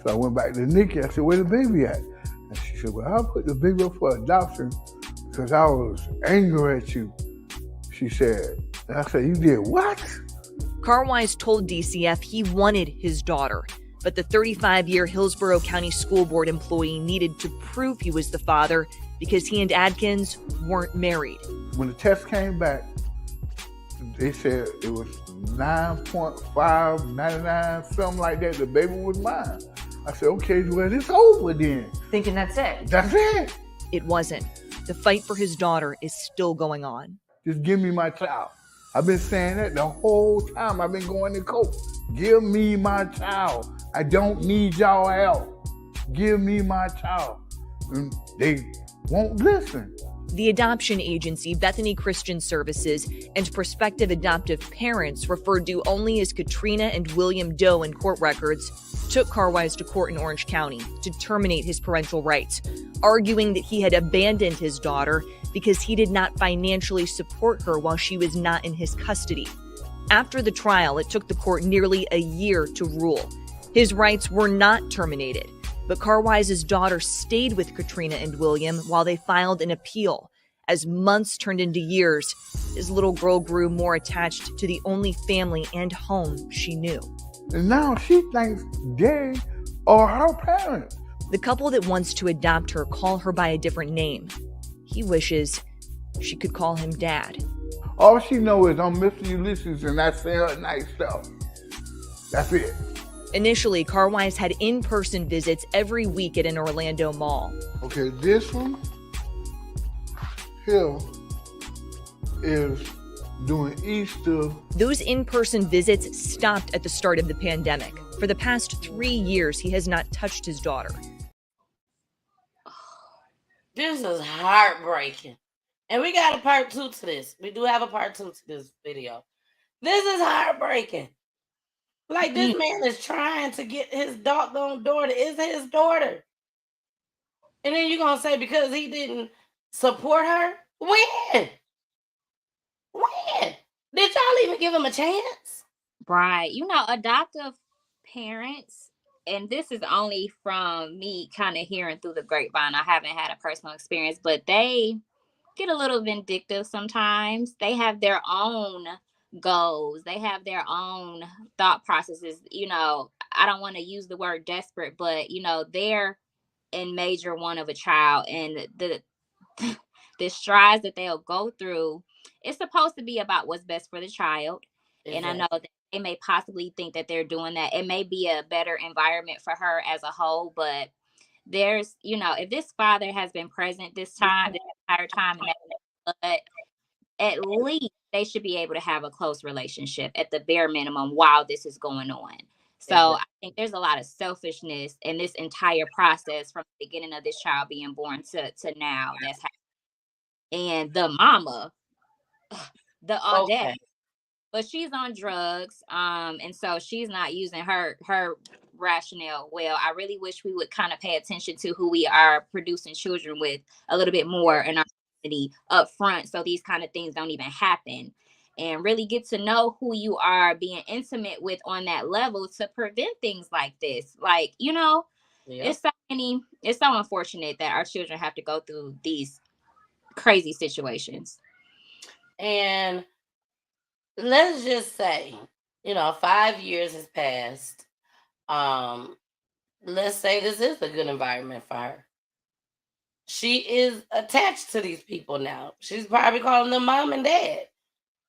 So I went back to Nikki. I said, where the baby at? And she said, well, I'll put the baby up for adoption because I was angry at you, she said. And I said, you did what? Carwise told DCF he wanted his daughter, but the 35-year Hillsborough County School Board employee needed to prove he was the father because he and Adkins weren't married. When the test came back, they said it was 9.5, 99, something like that. The baby was mine. I said, okay, well, it's over then. Thinking that's it? That's it. It wasn't. The fight for his daughter is still going on. Just give me my child. I've been saying that the whole time I've been going to court. Give me my child. I don't need y'all help. Give me my child. And they won't listen. The adoption agency, Bethany Christian Services, and prospective adoptive parents, referred to only as Katrina and William Doe in court records, took Carwise to court in Orange County to terminate his parental rights, arguing that he had abandoned his daughter because he did not financially support her while she was not in his custody. After the trial, it took the court nearly a year to rule. His rights were not terminated, but Carwise's daughter stayed with Katrina and William while they filed an appeal. As months turned into years, his little girl grew more attached to the only family and home she knew. And now she thinks they are her parents. The couple that wants to adopt her call her by a different name. He wishes she could call him Dad. All she knows is I'm Mr. Ulysses and I say her nice stuff. That's it. Initially, Carwise had in-person visits every week at an Orlando mall. Okay, this one here is during Easter. Those in-person visits stopped at the start of the pandemic. For the past 3 years, he has not touched his daughter. This is heartbreaking. And we got a part 2 to this. We do have a part 2 to this video. This is heartbreaking. Like, this man is trying to get his doggone daughter. It's his daughter. And then you're going to say because he didn't support her? When? When? Did y'all even give him a chance? Right. You know, adoptive parents, and this is only from me kind of hearing through the grapevine. I haven't had a personal experience, but they get a little vindictive sometimes. They have their own goals. They have their own thought processes. You know, I don't want to use the word desperate, but, you know, they're in major one of a child, and the strides that they'll go through, it's supposed to be about what's best for the child. Exactly. And I know that they may possibly think that they're doing that. It may be a better environment for her as a whole, but there's, you know, if this father has been present this entire time, but at least they should be able to have a close relationship at the bare minimum while this is going on. So I think there's a lot of selfishness in this entire process from the beginning of this child being born to now. That's happening. And the mama, the audacity. Okay. But she's on drugs, and so she's not using her rationale well. I really wish we would kind of pay attention to who we are producing children with a little bit more in our community up front, so these kind of things don't even happen, and really get to know who you are being intimate with on that level to prevent things like this. Like, you know, it's so unfortunate that our children have to go through these crazy situations. And let's just say, you know, 5 years has passed. Let's say this is a good environment for her. She is attached to these people now. She's probably calling them mom and dad.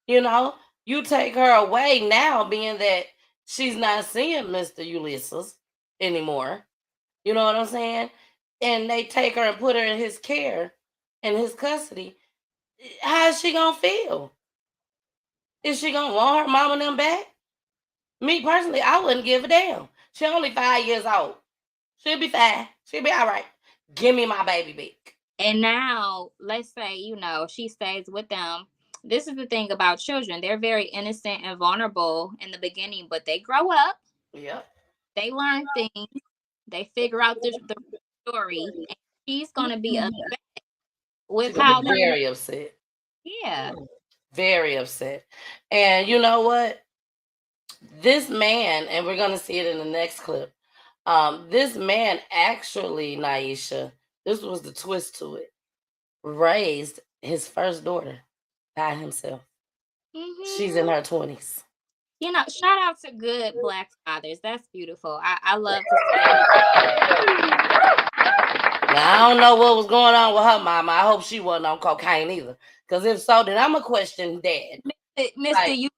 You know, you take her away now, being that she's not seeing Mr. Ulysses anymore. You know what I'm saying? And they take her and put her in his care, in his custody. How is she going to feel? Is she going to want her mom and them back? Me personally, I wouldn't give a damn. She only 5 years old. She'll be fine. She'll be all right. Give me my baby back. And now, let's say, you know, she stays with them. This is the thing about children. They're very innocent and vulnerable in the beginning, but they grow up. Yep. They learn things. They figure out the story. And she's going to be upset with how they're very upset. Yeah. Very upset. And you know what? This man, and we're going to see it in the next clip. This man actually, Naisha, this was the twist to it, raised his first daughter by himself. Mm-hmm. She's in her 20s. You know, shout out to good Black fathers. That's beautiful. I love to see it. Now, I don't know what was going on with her mama. I hope she wasn't on cocaine either. Because if so, then I'm going to question dad. Mr. Like,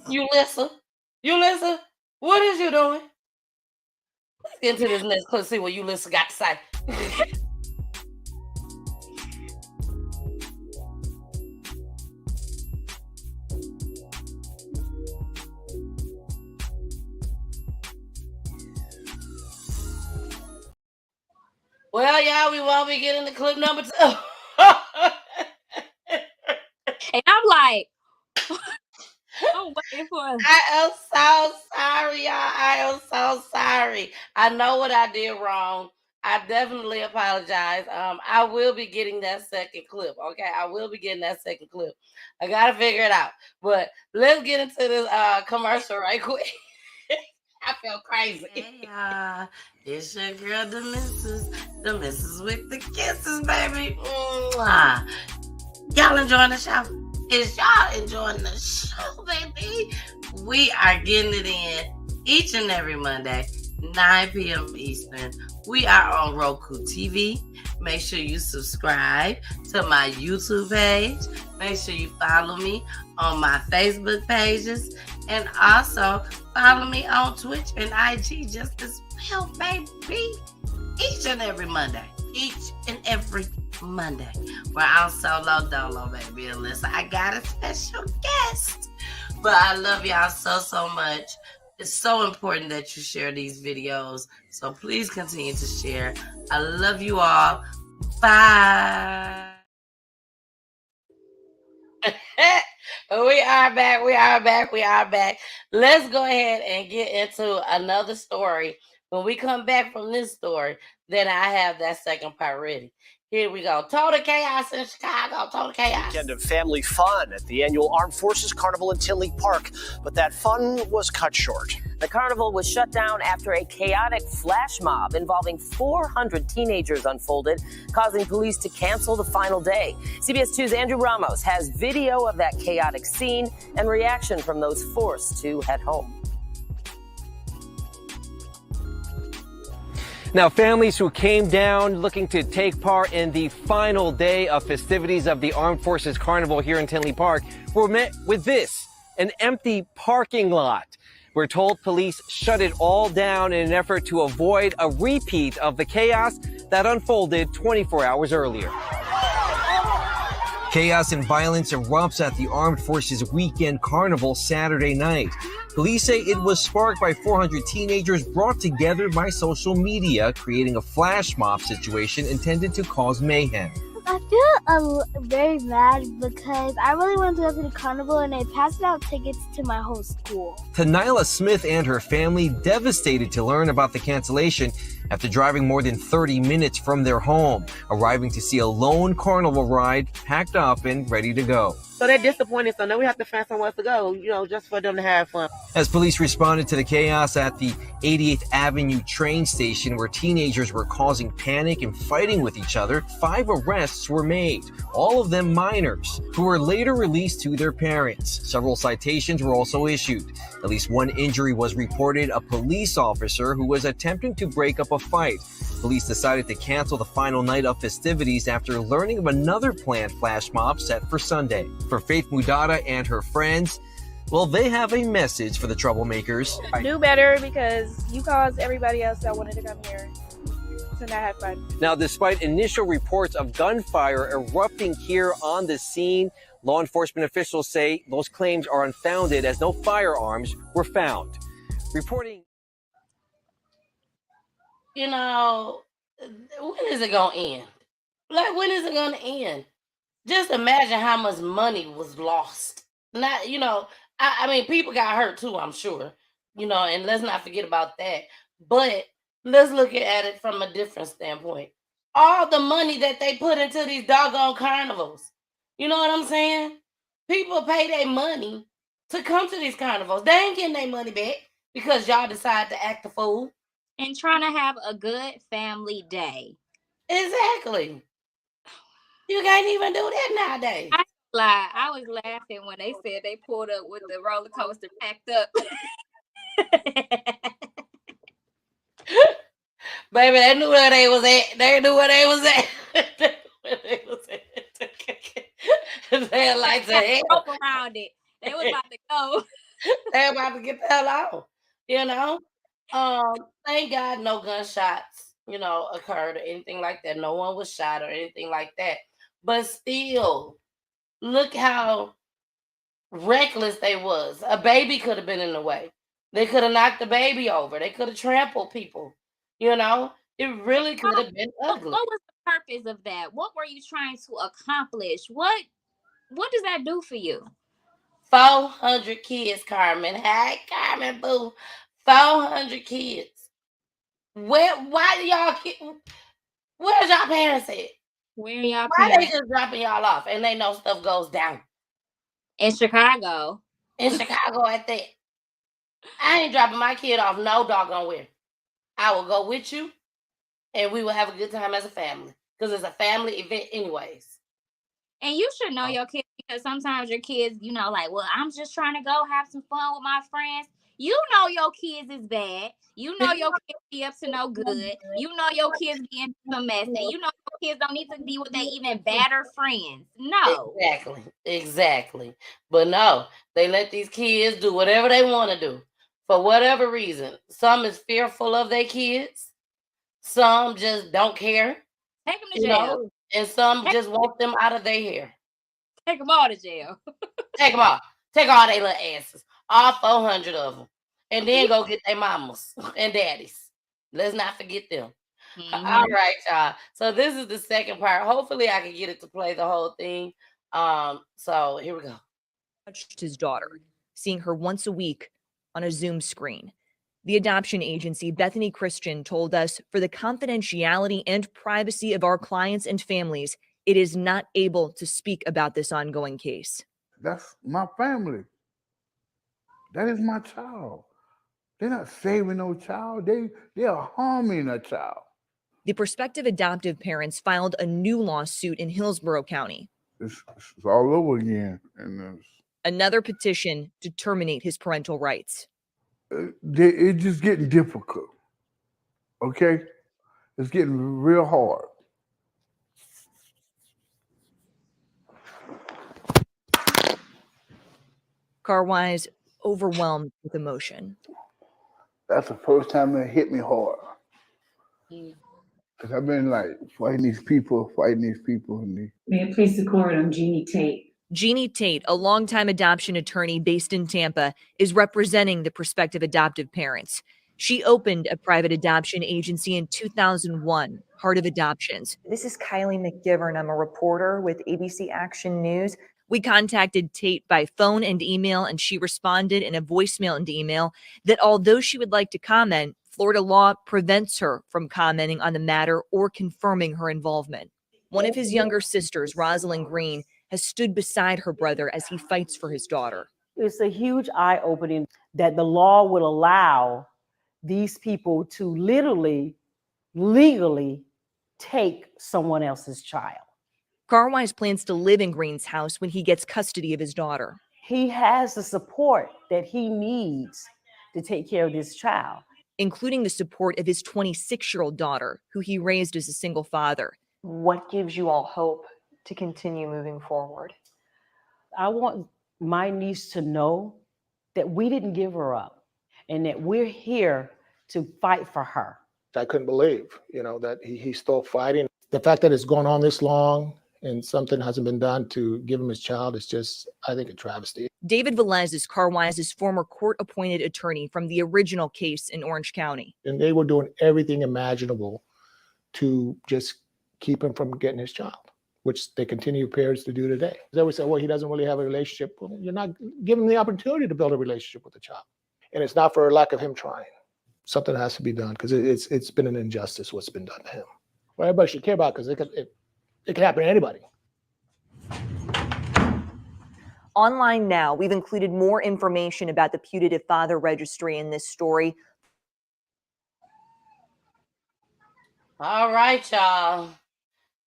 Ulysses, what is you doing? Let's get into this next clip, see what Ulysses got to say. Well, y'all, we won't be getting to clip number 2. And I'm like, I'm waiting for it. I am so sorry, y'all. I am so sorry. I know what I did wrong. I definitely apologize. I will be getting that second clip. Okay, I will be getting that second clip. I gotta figure it out. But let's get into this commercial right quick. I feel crazy. Hey, it's your girl, the missus with the kisses, baby. Mwah. Y'all enjoying the show? Is y'all enjoying the show, baby? We are getting it in each and every Monday, 9 p.m. Eastern. We are on Roku TV. Make sure you subscribe to my YouTube page. Make sure you follow me on my Facebook pages. And also follow me on Twitch and IG just as well, baby. Each and every Monday. each and every Monday, where I'm solo dolo, baby, unless I got a special guest. But I love y'all so much. It's so important that you share these videos. So please continue to share. I love you all. Bye. We are back. Let's go ahead and get into another story. When we come back from this story, then I have that second part ready. Here we go. Total chaos in Chicago. Total chaos. Weekend of family fun at the annual Armed Forces Carnival in Tinley Park, but that fun was cut short. The carnival was shut down after a chaotic flash mob involving 400 teenagers unfolded, causing police to cancel the final day. CBS 2's Andrew Ramos has video of that chaotic scene and reaction from those forced to head home. Now, families who came down looking to take part in the final day of festivities of the Armed Forces Carnival here in Tinley Park were met with this, an empty parking lot. We're told police shut it all down in an effort to avoid a repeat of the chaos that unfolded 24 hours earlier. Chaos and violence erupts at the Armed Forces Weekend Carnival Saturday night. Police say it was sparked by 400 teenagers brought together by social media, creating a flash mob situation intended to cause mayhem. I feel very bad because I really wanted to go to the carnival and they passed out tickets to my whole school. Tanila Smith and her family devastated to learn about the cancellation after driving more than 30 minutes from their home, arriving to see a lone carnival ride packed up and ready to go. So they're disappointed, so now we have to find somewhere to go, just for them to have fun. As police responded to the chaos at the 88th Avenue train station where teenagers were causing panic and fighting with each other, 5 arrests were made, all of them minors, who were later released to their parents. Several citations were also issued. At least one injury was reported, a police officer who was attempting to break up a fight. Police decided to cancel the final night of festivities after learning of another planned flash mob set for Sunday. For Faith Mudada and her friends, well, they have a message for the troublemakers. Do better because you caused everybody else that wanted to come here to not have fun. Now, despite initial reports of gunfire erupting here on the scene, law enforcement officials say those claims are unfounded as no firearms were found. Reporting. When is it going to end? Like, when is it going to end? Just imagine how much money was lost. Not, I mean, people got hurt too, I'm sure, and let's not forget about that. But let's look at it from a different standpoint. All the money that they put into these doggone carnivals. You know what I'm saying? People pay their money to come to these carnivals. They ain't getting their money back because y'all decide to act a fool. And trying to have a good family day. Exactly. You can't even do that nowadays. I was laughing when they said they pulled up with the roller coaster packed up. Baby, they knew where they was at. They had lights ahead. Rope around it. They was about to go. They were about to get the hell out. Thank God no gunshots, occurred or anything like that. No one was shot or anything like that. But still, look how reckless they was. A baby could have been in the way. They could have knocked the baby over. They could have trampled people. It really could have been ugly. What was the purpose of that? What were you trying to accomplish? What does that do for you? 400 kids, Carmen. Hey, Carmen, boo. 400 kids. Why do y'all? Where's y'all parents at? Where y'all Why parents? they just dropping y'all off and they know stuff goes down? In Chicago. In Chicago at that. I ain't dropping my kid off no doggone where. I will go with you and we will have a good time as a family. Because it's a family event anyways. And you should know your kids because sometimes your kids, well, I'm just trying to go have some fun with my friends. You know your kids is bad. You know your kids be up to no good. You know your kids be into some mess. And you know your kids don't need to be with their even badder friends. No. Exactly. But no, they let these kids do whatever they want to do. For whatever reason. Some is fearful of their kids. Some just don't care. Take them to You jail. know, and some just want them out of their hair. Take them all to jail. Take them all. Take all their little asses. All 400 of them. And then go get their mamas and daddies. Let's not forget them. All right, y'all. So this is the second part. Hopefully I can get it to play the whole thing. So here we go. Touched his daughter, seeing her once a week on a Zoom screen. The adoption agency, Bethany Christian, told us for the confidentiality and privacy of our clients and families, it is not able to speak about this ongoing case. That's my family. That is my child. They're not saving no child. They are harming a child. The prospective adoptive parents filed a new lawsuit in Hillsborough County. It's all over again. And Another petition to terminate his parental rights. it's just getting difficult. Okay? It's getting real hard. Carwise overwhelmed with emotion. That's the first time it hit me hard. Because I've been like fighting these people. And May it please the court, I'm Jeannie Tate. Jeannie Tate, a longtime adoption attorney based in Tampa, is representing the prospective adoptive parents. She opened a private adoption agency in 2001, Heart of Adoptions. This is Kylie McGivern. I'm a reporter with ABC Action News. We contacted Tate by phone and email, and she responded in a voicemail and email that although she would like to comment, Florida law prevents her from commenting on the matter or confirming her involvement. One of his younger sisters, Rosalind Green, has stood beside her brother as he fights for his daughter. It's a huge eye-opening that the law will allow these people to literally, legally take someone else's child. Carwise plans to live in Green's house when he gets custody of his daughter. He has the support that he needs to take care of this child, including the support of his 26-year-old daughter, who he raised as a single father. What gives you all hope to continue moving forward? I want my niece to know that we didn't give her up and that we're here to fight for her. I couldn't believe, that he's still fighting. The fact that it's gone on this long and something hasn't been done to give him his child is just, I think, a travesty. David Velez is Carwise's former court-appointed attorney from the original case in Orange County. And they were doing everything imaginable to just keep him from getting his child, which they continue parents to do today. They always say, well, he doesn't really have a relationship. Well, you're not giving him the opportunity to build a relationship with the child. And it's not for a lack of him trying. Something has to be done because it's been an injustice what's been done to him. Well, everybody should care about because it could happen to anybody. Online now, we've included more information about the putative father registry in this story. All right, y'all.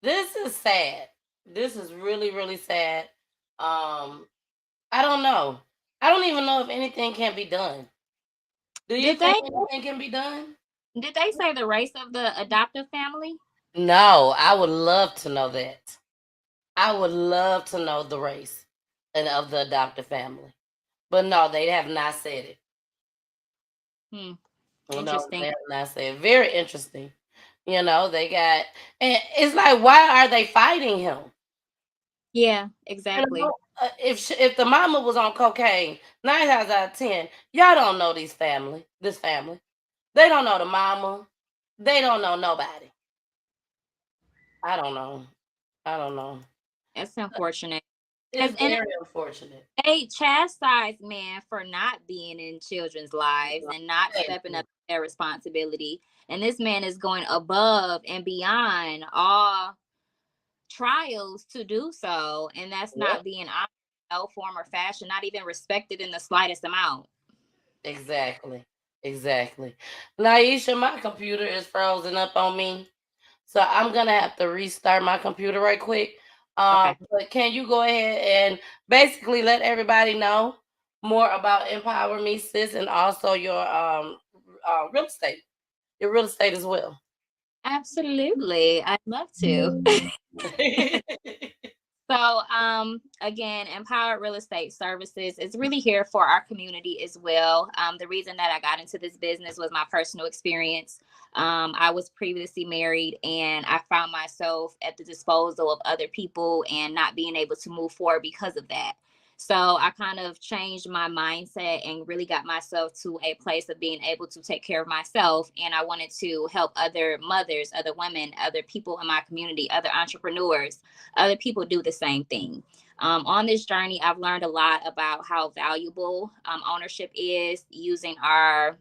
This is sad. This is really, really sad. I don't know. I don't even know if anything can be done. Do you think anything can be done? Did they say the race of the adoptive family? No, I would love to know that. I would love to know the race of the adoptive family. But no, they have not said it. Interesting. No, they have not said it. Very interesting. They got, and it's like, why are they fighting him? Yeah, exactly. If the mama was on cocaine, 9 times out of 10, y'all don't know this family. They don't know the mama. They don't know nobody. I don't know. That's unfortunate. It's very unfortunate. They chastise men for not being in children's lives and not stepping up to their responsibility. And this man is going above and beyond all trials to do so. And that's not being honored in no form or fashion, not even respected in the slightest amount. Exactly. Naisha, my computer is frozen up on me. So I'm going to have to restart my computer right quick. Okay. But can you go ahead and basically let everybody know more about Empower Me, Sis, and also your real estate. Your real estate as well. Absolutely. I'd love to. So, again, Empowered Real Estate Services is really here for our community as well. The reason that I got into this business was my personal experience. I was previously married and I found myself at the disposal of other people and not being able to move forward because of that. So I kind of changed my mindset and really got myself to a place of being able to take care of myself. And I wanted to help other mothers, other women, other people in my community, other entrepreneurs, other people do the same thing. On this journey, I've learned a lot about how valuable ownership is, using our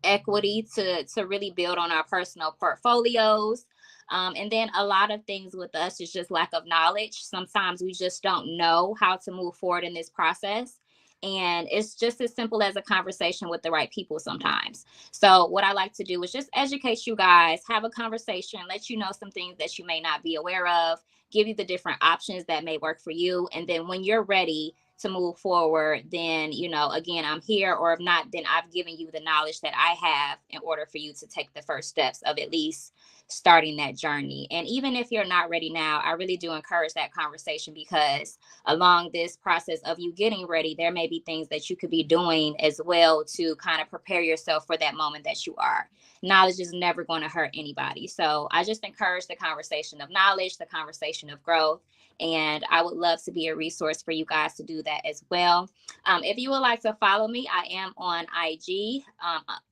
equity to really build on our personal portfolios. And then a lot of things with us is just lack of knowledge. Sometimes we just don't know how to move forward in this process. And it's just as simple as a conversation with the right people sometimes. So what I like to do is just educate you guys, have a conversation, let you know some things that you may not be aware of, give you the different options that may work for you. And then when you're ready to move forward, then, you know, again, I'm here, or if not, then I've given you the knowledge that I have in order for you to take the first steps of at least starting that journey. And even if you're not ready now, I really do encourage that conversation, because along this process of you getting ready, there may be things that you could be doing as well to kind of prepare yourself for that moment that you are. Knowledge is never going to hurt anybody. So I just encourage the conversation of knowledge, the conversation of growth. And I would love to be a resource for you guys to do that as well. If you would like to follow me, I am on IG,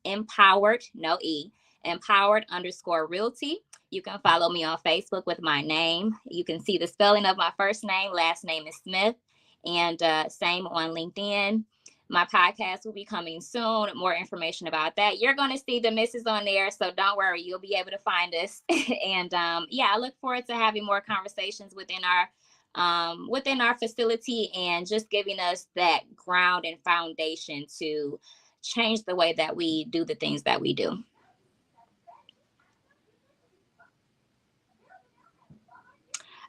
empowered, no E, empowered_realty. You can follow me on Facebook with my name. You can see the spelling of my first name. Last name is Smith. And same on LinkedIn. My podcast will be coming soon. More information about that. You're going to see the missus on there, so don't worry. You'll be able to find us. And yeah, I look forward to having more conversations within our facility, and just giving us that ground and foundation to change the way that we do the things that we do.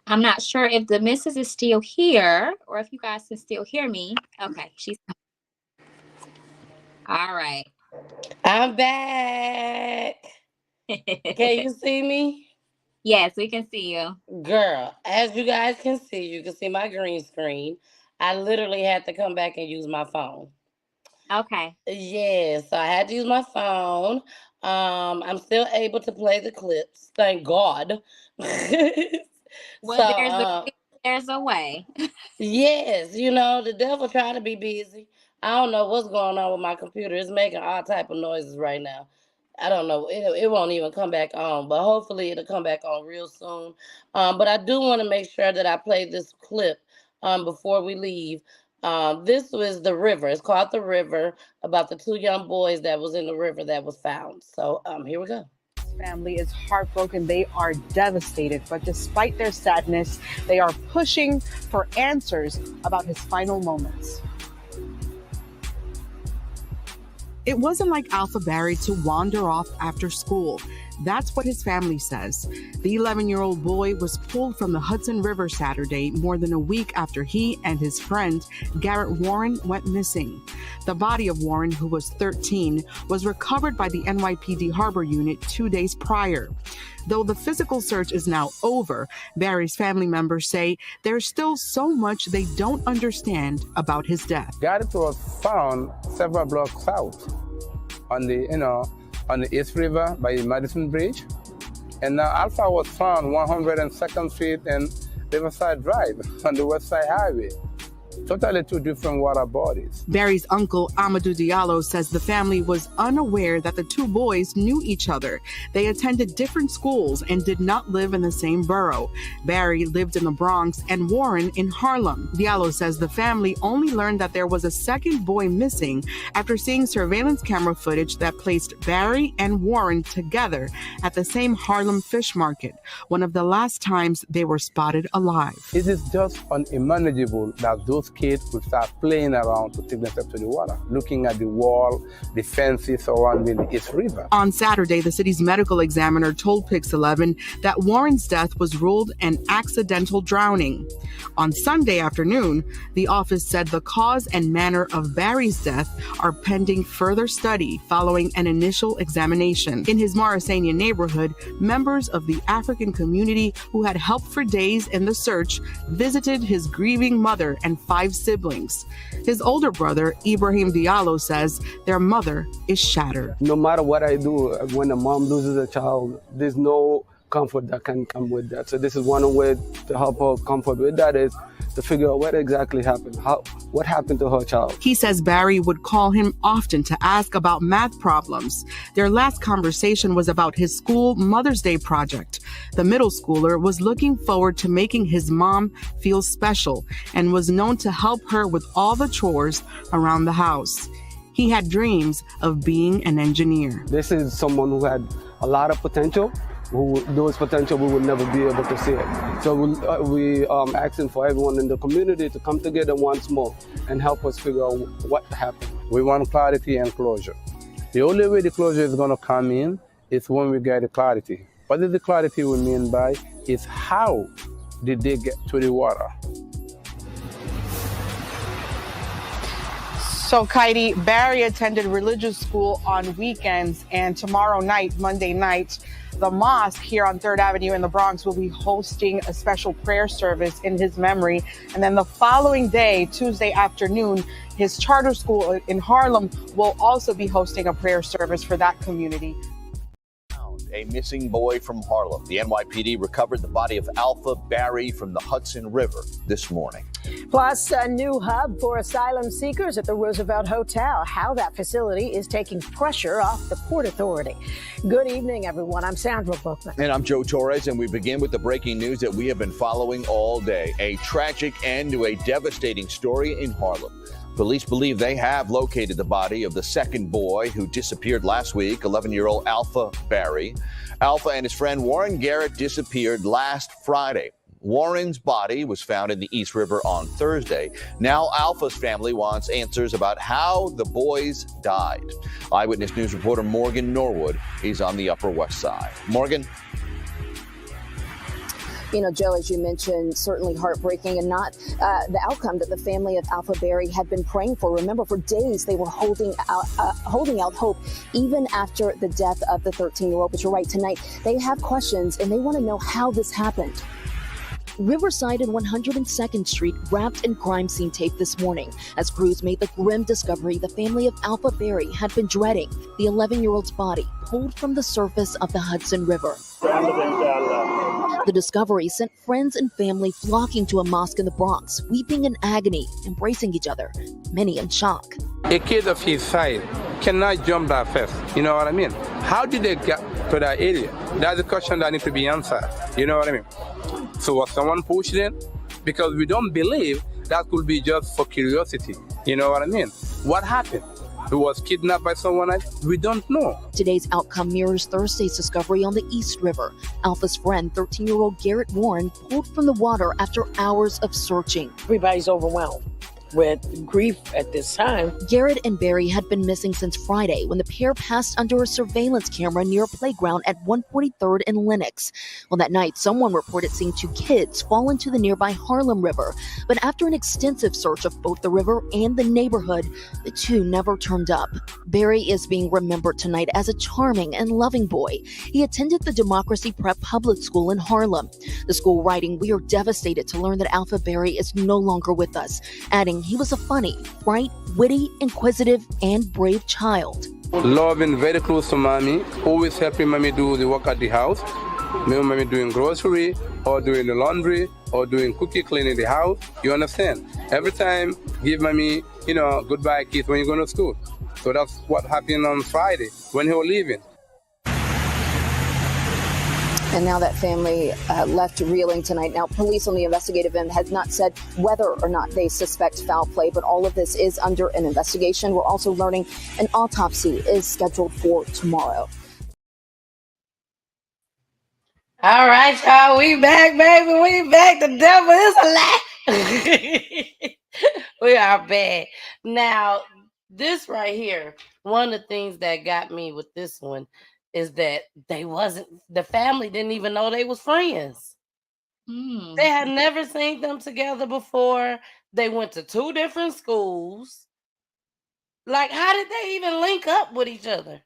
I'm not sure if the missus is still here or if you guys can still hear me. Okay, she's all right. I'm back. Can you see me? Yes, we can see you. Girl, as you guys can see my green screen. I literally had to come back and use my phone. Okay. Yeah, so I had to use my phone. I'm still able to play the clips. Thank God. Well, there's a way. Yes, you know, the devil trying to be busy. I don't know what's going on with my computer. It's making all type of noises right now. I don't know. It won't even come back on, but hopefully it'll come back on real soon. But I do want to make sure that I play this clip before we leave. This was The River. It's called The River, about the two young boys that was in the river that was found. So here we go. Family is heartbroken. They are devastated, but despite their sadness, they are pushing for answers about his final moments. It wasn't like Alpha Barry to wander off after school. That's what his family says. The 11-year-old boy was pulled from the Hudson River Saturday, more than a week after he and his friend, Garrett Warren, went missing. The body of Warren, who was 13, was recovered by the NYPD Harbor Unit 2 days prior. Though the physical search is now over, Barry's family members say there's still so much they don't understand about his death. Garrett was found several blocks out on the East River by Madison Bridge. And Alpha was found 102nd Street and Riverside Drive on the West Side Highway. Totally two different water bodies. Barry's uncle, Amadou Diallo, says the family was unaware that the two boys knew each other. They attended different schools and did not live in the same borough. Barry lived in the Bronx and Warren in Harlem. Diallo says the family only learned that there was a second boy missing after seeing surveillance camera footage that placed Barry and Warren together at the same Harlem fish market, one of the last times they were spotted alive. It is just unimaginable that those kids would start playing around to take themselves to the water, looking at the wall, the fences surrounding the East River. On Saturday, the city's medical examiner told Pix 11 that Warren's death was ruled an accidental drowning. On Sunday afternoon, the office said the cause and manner of Barry's death are pending further study following an initial examination. In his Morrisania neighborhood, members of the African community who had helped for days in the search visited his grieving mother and 5 siblings. His older brother, Ibrahim Diallo, says their mother is shattered. No matter what I do, when a mom loses a child, there's no comfort that can come with that. So this is one way to help her comfort with that is to figure out what exactly happened, what happened to her child. He says Barry would call him often to ask about math problems. Their last conversation was about his school Mother's Day project. The middle schooler was looking forward to making his mom feel special and was known to help her with all the chores around the house. He had dreams of being an engineer. This is someone who had a lot of potential. Those potential we would never be able to see it. So we asking for everyone in the community to come together once more and help us figure out what happened. We want clarity and closure. The only way the closure is going to come in is when we get the clarity. What is the clarity we mean by is how did they get to the water? So, Kaidi, Barry attended religious school on weekends, and tomorrow night, Monday night, the mosque here on 3rd Avenue in the Bronx will be hosting a special prayer service in his memory. And then the following day, Tuesday afternoon, his charter school in Harlem will also be hosting a prayer service for that community. A missing boy from Harlem. The NYPD recovered the body of Alpha Barry from the Hudson River this morning. Plus, a new hub for asylum seekers at the Roosevelt Hotel. How that facility is taking pressure off the Port Authority. Good evening, everyone. I'm Sandra Bookman. And I'm Joe Torres, and we begin with the breaking news that we have been following all day. A tragic end to a devastating story in Harlem. Police believe they have located the body of the second boy who disappeared last week, 11-year-old Alpha Barry. Alpha and his friend Warren Garrett disappeared last Friday. Warren's body was found in the East River on Thursday. Now Alpha's family wants answers about how the boys died. Eyewitness News reporter Morgan Norwood is on the Upper West Side. Morgan? You know, Joe, as you mentioned, certainly heartbreaking and not the outcome that the family of Alpha Barry had been praying for. Remember, for days they were holding out hope, even after the death of the 13-year-old. But you're right, tonight they have questions and they want to know how this happened. Riverside and 102nd Street wrapped in crime scene tape this morning as crews made the grim discovery the family of Alpha Barry had been dreading: the 11-year-old's body pulled from the surface of the Hudson River. The discovery sent friends and family flocking to a mosque in the Bronx, weeping in agony, embracing each other, many in shock. A kid of his size cannot jump that fast. You know what I mean? How did they get to that area? That's a question that needs to be answered. You know what I mean? So was someone pushed in? Because we don't believe that could be just for curiosity. You know what I mean? What happened? Who was kidnapped by someone else? We don't know. Today's outcome mirrors Thursday's discovery on the East River. Alpha's friend, 13-year-old Garrett Warren, pulled from the water after hours of searching. Everybody's overwhelmed with grief at this time. Garrett and Barry had been missing since Friday when the pair passed under a surveillance camera near a playground at 143rd and Lenox. Well, that night, someone reported seeing 2 kids fall into the nearby Harlem River. But after an extensive search of both the river and the neighborhood, the 2 never turned up. Barry is being remembered tonight as a charming and loving boy. He attended the Democracy Prep Public School in Harlem. The school writing, "We are devastated to learn that Alpha Barry is no longer with us," adding he was a funny, bright, witty, inquisitive, and brave child. Loving, very close to mommy, always helping mommy do the work at the house. Mommy doing grocery, or doing the laundry, or doing cookie cleaning the house. You understand? Every time, give mommy, goodbye kids when you go to school. So that's what happened on Friday when he was leaving. And now that family left reeling tonight. Now, police on the investigative end has not said whether or not they suspect foul play, but all of this is under an investigation. We're also learning an autopsy is scheduled for tomorrow. All right, y'all, we back, baby. We back. The devil is alive. We are bad. Now, this right here, one of the things that got me with this one is that the family didn't even know they was friends. They had never seen them together before. They went to 2 different schools. Like, how did they even link up with each other?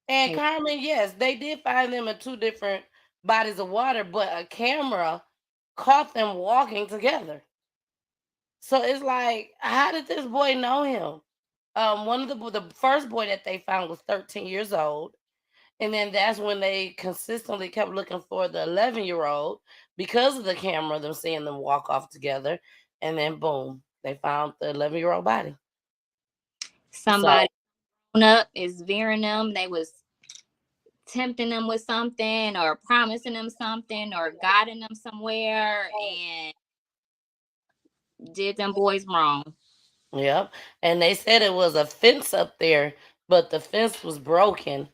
And Carmen, yes, they did find them in 2 different bodies of water, but a camera caught them walking together. So it's like, how did this boy know him? One of the first boy that they found was 13 years old. And then that's when they consistently kept looking for the 11-year-old because of the camera, them seeing them walk off together. And then boom, they found the 11-year-old body. Somebody grown up is veering them. They was tempting them with something or promising them something or guiding them somewhere and did them boys wrong. Yep. And they said it was a fence up there, but the fence was broken.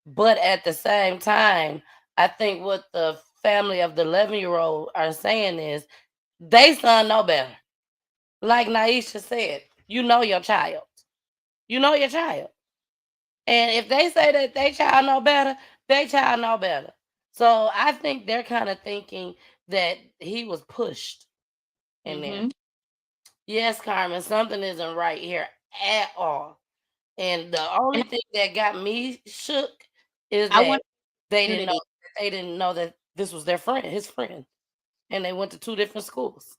But at the same time, I think what the family of the 11-year-old are saying is they son know better. Like Naisha said, you know your child. You know your child. And if they say that they child know better, they child know better. So I think they're kind of thinking that he was pushed in there. Yes, Carmen, something isn't right here at all. And the only thing that got me shook is that they didn't know that this was their friend, his friend. And they went to 2 different schools.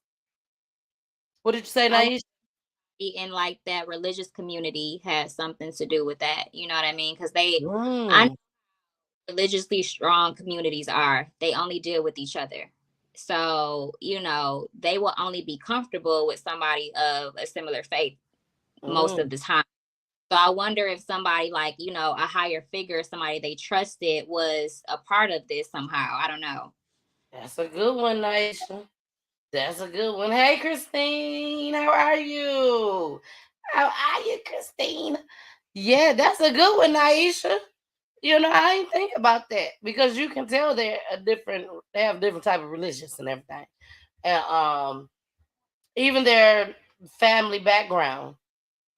What did you say, Naisha? In like that religious community has something to do with that. You know what I mean? Because I know religiously strong communities are. They only deal with each other. So, you know, they will only be comfortable with somebody of a similar faith most of the time. So I wonder if somebody like, you know, a higher figure, somebody they trusted was a part of this somehow. I don't know. That's a good one, Naisha. That's a good one. Hey, Christine, how are you? How are you, Christine? Yeah, that's a good one, Naisha. You know, I didn't think about that because you can tell they have different type of religions and everything. And even their family background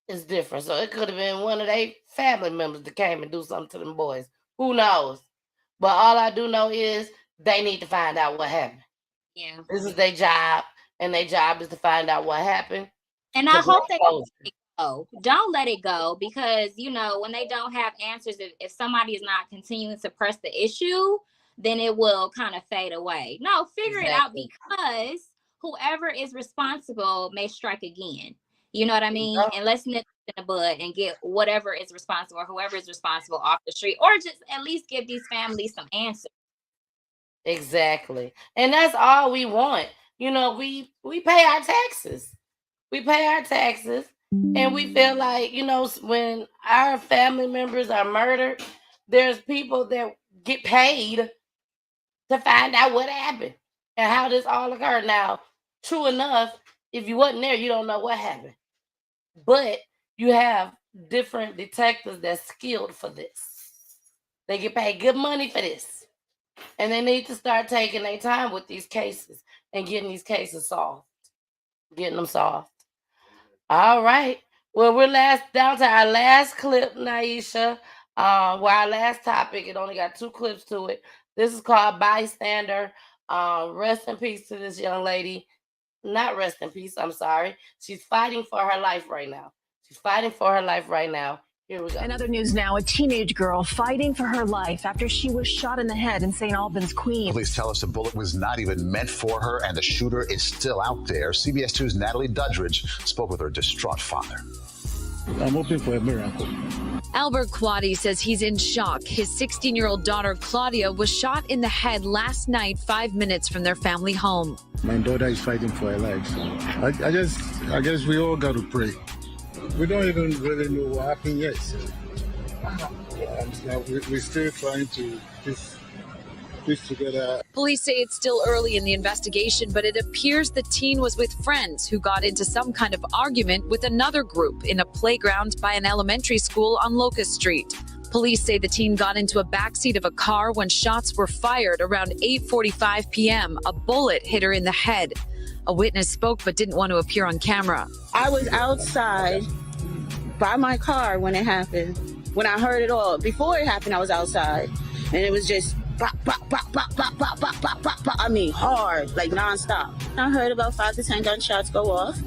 is different. So it could have been one of their family members that came and do something to them boys. Who knows? But all I do know is they need to find out what happened. Yeah. This is their job, and their job is to find out what happened. And I hope they don't let it go. Don't let it go because, you know, when they don't have answers, if somebody is not continuing to press the issue, then it will kind of fade away. No, figure it out because whoever is responsible may strike again. You know what I mean? And let's nip it in the bud and get whatever is responsible or whoever is responsible off the street, or just at least give these families some answers. Exactly. And that's all we want. You know, we pay our taxes. We pay our taxes and we feel like, you know, when our family members are murdered, there's people that get paid to find out what happened and how this all occurred. Now, true enough, if you wasn't there, you don't know what happened. But you have different detectives that's skilled for this. They get paid good money for this. And they need to start taking their time with these cases and getting these cases solved. Getting them solved. All right. Well, we're down to our last clip, Naisha. Our last topic. It only got 2 clips to it. This is called Bystander. Rest in peace to this young lady. Not rest in peace, I'm sorry. She's fighting for her life right now. She's fighting for her life right now. Here we go. In other news now, a teenage girl fighting for her life after she was shot in the head in St. Albans, Queens. Police tell us the bullet was not even meant for her and the shooter is still out there. CBS 2's Natalie Duddridge spoke with her distraught father. I'm hoping for a miracle. Albert Quaddy says he's in shock. His 16-year-old daughter, Claudia, was shot in the head last night, 5 minutes from their family home. My daughter is fighting for her life. So I guess we all got to pray. We don't even really know what happened yet. We're still trying to piece together. Police say it's still early in the investigation, but it appears the teen was with friends who got into some kind of argument with another group in a playground by an elementary school on Locust Street. Police say the teen got into a backseat of a car when shots were fired around 8:45 p.m. A bullet hit her in the head. A witness spoke but didn't want to appear on camera. I was outside by my car when it happened. When I heard it all, before it happened, I was outside, and it was just bop, bop, bop, bop, bop, bop, bop, bop, bop, bop. I mean, hard, like nonstop. I heard about 5 to 10 gunshots go off.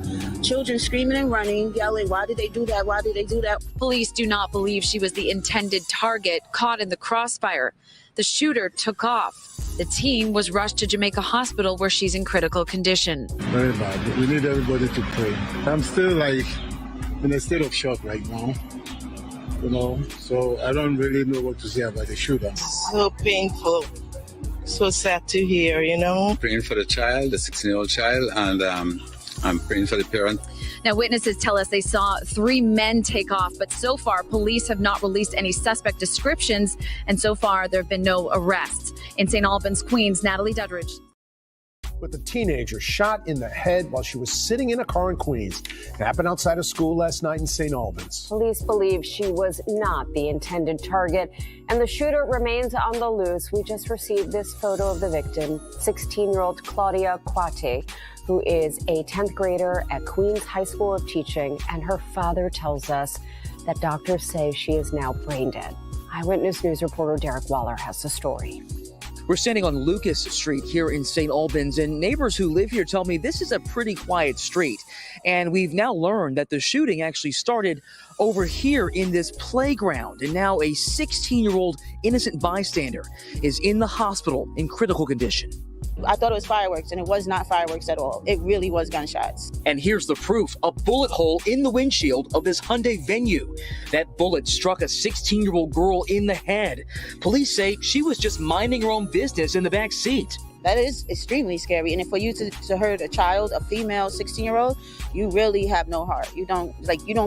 Children screaming and running, yelling, "Why did they do that? Why did they do that?" Police do not believe she was the intended target caught in the crossfire. The shooter took off. The teen was rushed to Jamaica Hospital where she's in critical condition. Very bad. We need everybody to pray. I'm still like in a state of shock right now. You know, so I don't really know what to say about the shooter. So painful. So sad to hear, you know. Praying for the child, the 16-year-old child, and I'm praying for the parent. Now, witnesses tell us they saw 3 men take off, but so far, police have not released any suspect descriptions, and so far, there have been no arrests. In St. Albans, Queens, Natalie Duddridge. With a teenager shot in the head while she was sitting in a car in Queens. It happened outside of school last night in St. Albans. Police believe she was not the intended target, and the shooter remains on the loose. We just received this photo of the victim, 16-year-old Claudia Kwate, who is a 10th grader at Queens High School of Teaching, and her father tells us that doctors say she is now brain dead. Eyewitness News reporter Derek Waller has the story. We're standing on Lucas Street here in St. Albans, and neighbors who live here tell me this is a pretty quiet street. And we've now learned that the shooting actually started over here in this playground. And now a 16-year-old innocent bystander is in the hospital in critical condition. I thought it was fireworks, and it was not fireworks at all. It really was gunshots. And here's the proof, a bullet hole in the windshield of this Hyundai Venue. That bullet struck a 16-year-old girl in the head. Police say she was just minding her own business in the back seat. That is extremely scary. And for you to hurt a child, a female 16-year-old, you really have no heart. You don't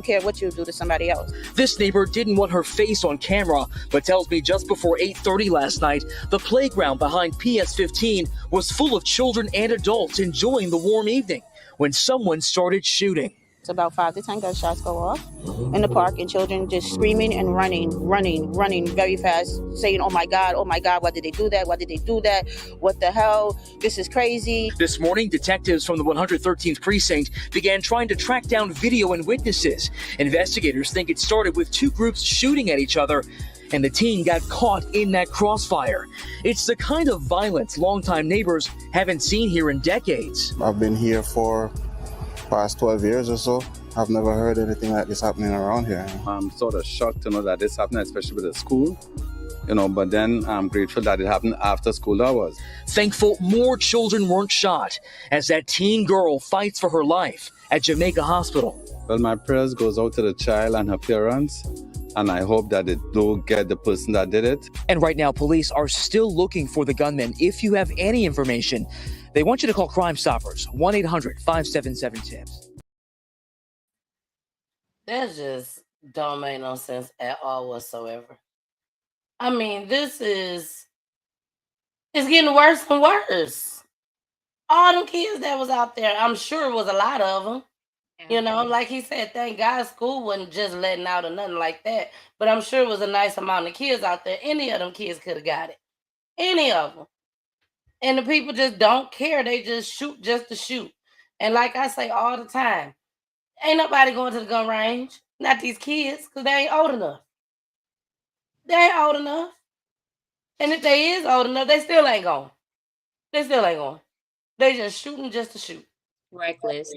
care what you do to somebody else. This neighbor didn't want her face on camera, but tells me just before 8:30 last night, the playground behind PS 15 was full of children and adults enjoying the warm evening when someone started shooting. It's about 5 to 10 gunshots go off in the park, and children just screaming and running very fast, saying, oh my God, why did they do that? Why did they do that? What the hell? This is crazy. This morning, detectives from the 113th precinct began trying to track down video and witnesses. Investigators think it started with 2 groups shooting at each other, and the teen got caught in that crossfire. It's the kind of violence longtime neighbors haven't seen here in decades. I've been here for past 12 years or so. I've never heard anything like this happening around here. I'm sort of shocked to know that this happened, especially with the school, but then I'm grateful that it happened after school hours. Thankful more children weren't shot as that teen girl fights for her life at Jamaica Hospital. Well, my prayers goes out to the child and her parents, and I hope that they do get the person that did it. And right now, police are still looking for the gunman. If you have any information, they want you to call Crime Stoppers, 1-800-577-TIPS. That just don't make no sense at all whatsoever. I mean, it's getting worse and worse. All them kids that was out there, I'm sure it was a lot of them. Like he said, thank God school wasn't just letting out or nothing like that. But I'm sure it was a nice amount of kids out there. Any of them kids could have got it. Any of them. And the people just don't care. They just shoot just to shoot. And like I say all the time, ain't nobody going to the gun range. Not these kids, because they ain't old enough. They ain't old enough. And if they is old enough, they still ain't going. They just shooting just to shoot. Reckless.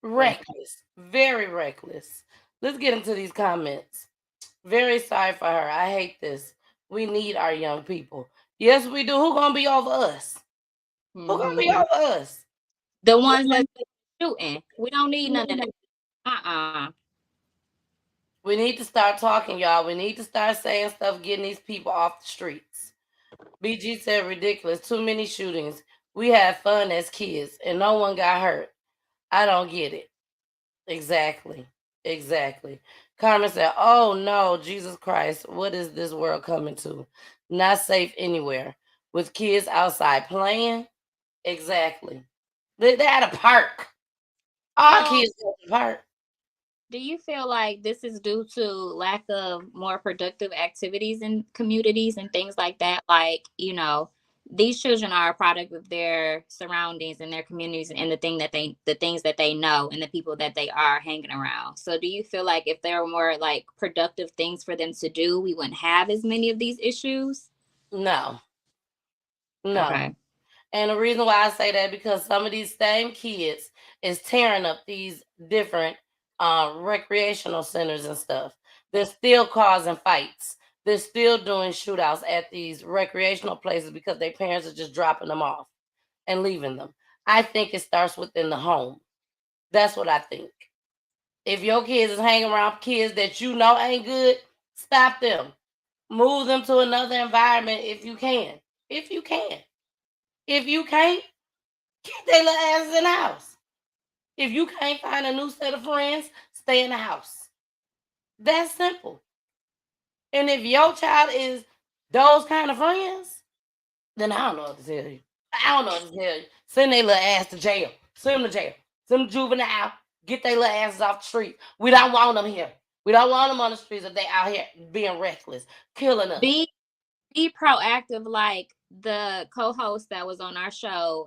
Very reckless. Let's get into these comments. Very sorry for her. I hate this. We need our young people. Yes, we do. Who gonna be over us? Who gonna be over us? The ones that shooting. We don't need none of that. We need to start talking, y'all. We need to start saying stuff, getting these people off the streets. BG said ridiculous. Too many shootings. We had fun as kids and no one got hurt. I don't get it. Exactly. Carmen said, oh no, Jesus Christ, what is this world coming to? Not safe anywhere. With kids outside playing? Exactly. They're at a park. All kids go to the park. Do you feel like this is due to lack of more productive activities in communities and things like that? Like, these children are a product of their surroundings and their communities and the things that they know and the people that they are hanging around. So do you feel like if there were more like productive things for them to do, we wouldn't have as many of these issues? No. Okay. And the reason why I say that, because some of these same kids is tearing up these different recreational centers and stuff. They're still causing fights. They're still doing shootouts at these recreational places because their parents are just dropping them off and leaving them. I think it starts within the home. That's what I think. If your kids is hanging around kids that you know ain't good, stop them. Move them to another environment if you can. If you can. If you can't, keep their little asses in the house. If you can't find a new set of friends, stay in the house. That's simple. And if your child is those kind of friends, then I don't know what to tell you. I don't know what to tell you. Send their little ass to jail. Send them to jail. Send them to juvenile. Get their little asses off the street. We don't want them here. We don't want them on the streets if they out here being reckless, killing us. Be proactive, like the co-host that was on our show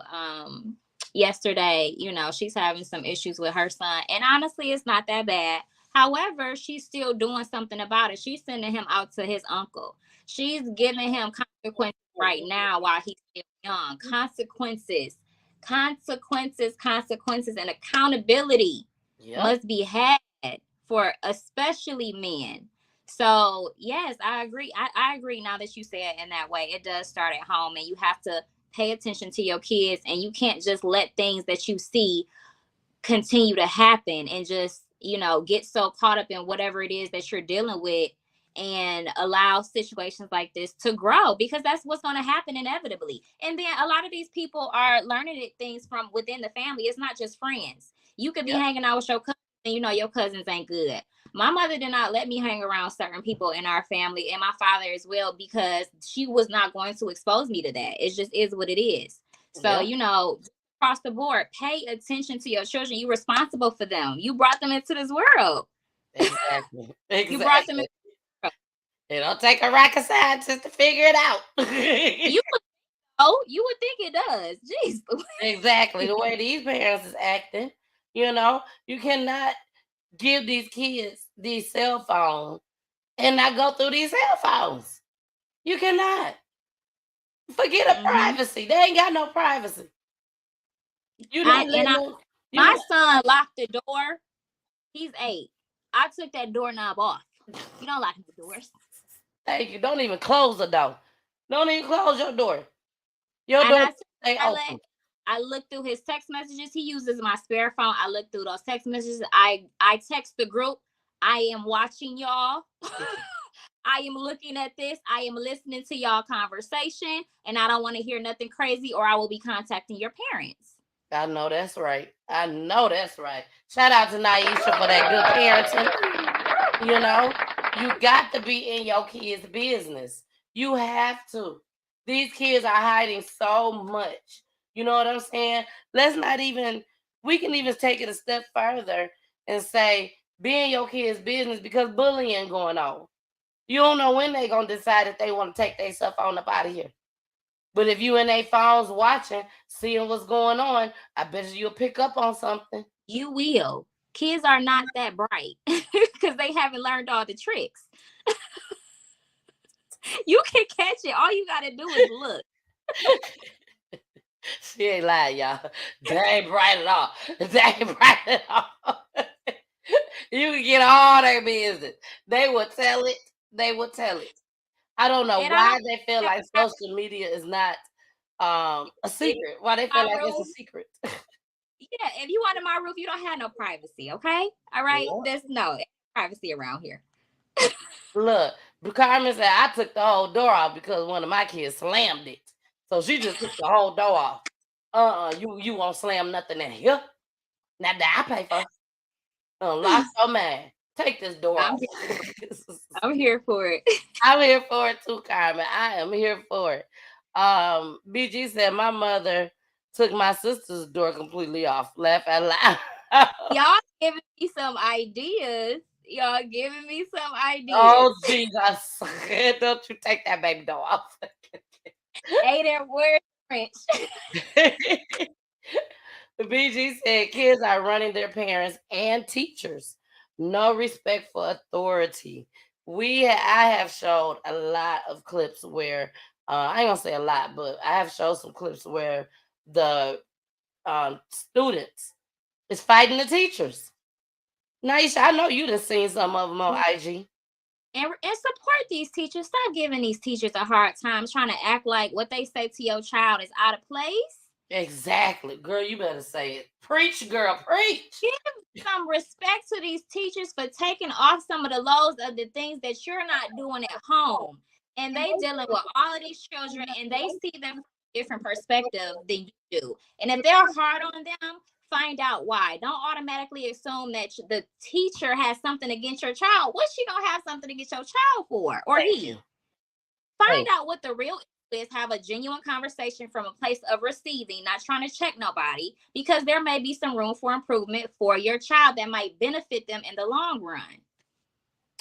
yesterday. You know, she's having some issues with her son, and honestly, it's not that bad. However, she's still doing something about it. She's sending him out to his uncle. She's giving him consequences right now while he's still young. Consequences, and accountability must be had for especially men. So yes, I agree. I agree now that you say it in that way. It does start at home, and you have to pay attention to your kids, and you can't just let things that you see continue to happen and just, you know, get so caught up in whatever it is that you're dealing with and allow situations like this to grow, because that's what's going to happen inevitably. And then a lot of these people are learning things from within the family. It's not just friends. You could be hanging out with your cousins and you know your cousins ain't good. My mother did not let me hang around certain people in our family, and my father as well, because she was not going to expose me to that. It just is what it is. So, you know, across the board, pay attention to your children. You're responsible for them. You brought them into this world. Exactly. You brought them into this world. It don't take a rocket scientist to figure it out. You would think it does. Jeez. Exactly. The way these parents is acting, you know, you cannot give these kids these cell phones and not go through these cell phones. You cannot. Forget a privacy. They ain't got no privacy. My son locked the door. He's 8. I took that doorknob off. You don't lock the doors. Thank you. Don't even close the door. Don't even close your door. Your door stay open. I look through his text messages. He uses my spare phone. I look through those text messages. I text the group. I am watching y'all. I am looking at this. I am listening to y'all conversation, and I don't want to hear nothing crazy, or I will be contacting your parents. I know that's right. I know that's right. Shout out to Naisha for that good parenting. You know, you got to be in your kids' business. You have to. These kids are hiding so much. You know what I'm saying? We can even take it a step further and say, be in your kids' business, because bullying going on. You don't know when they're going to decide that they want to take their stuff on up out of here. But if you in their phones watching, seeing what's going on, I bet you'll pick up on something. You will. Kids are not that bright because they haven't learned all the tricks. You can catch it. All you got to do is look. She ain't lying, y'all. They ain't bright at all. They ain't bright at all. You can get all their business. They will tell it. They will tell it. I don't know why they feel like social media is not a secret. Why they feel like it's a secret. Yeah, if you under my roof, you don't have no privacy, okay? All right? There's no privacy around here. Look, Carmen said I took the whole door off because one of my kids slammed it. So she just took the whole door off. You won't slam nothing in here. Now that I pay for. Lost your man. Take this door off. I'm here for it. I'm here for it too, Carmen. I am here for it. BG said my mother took my sister's door completely off. Laugh out loud. Y'all giving me some ideas. Oh, Jesus. Don't you take that baby door off. Hey there, where's French? BG said kids are running their parents and teachers. No respect for authority. I have showed a lot of clips where I ain't gonna say a lot, but I have showed some clips where the students is fighting the teachers. Naisha, I know you done seen some of them on IG. And support these teachers. Stop giving these teachers a hard time trying to act like what they say to your child is out of place. Exactly. Girl, you better say it. Preach, girl, preach. Give some respect to these teachers for taking off some of the loads of the things that you're not doing at home. And they dealing with all of these children and they see them from a different perspective than you do. And if they're hard on them, find out why. Don't automatically assume that the teacher has something against your child. What's she gonna have something against your child for? Or he? Find out what the real is. Have a genuine conversation from a place of receiving, not trying to check nobody, because there may be some room for improvement for your child that might benefit them in the long run.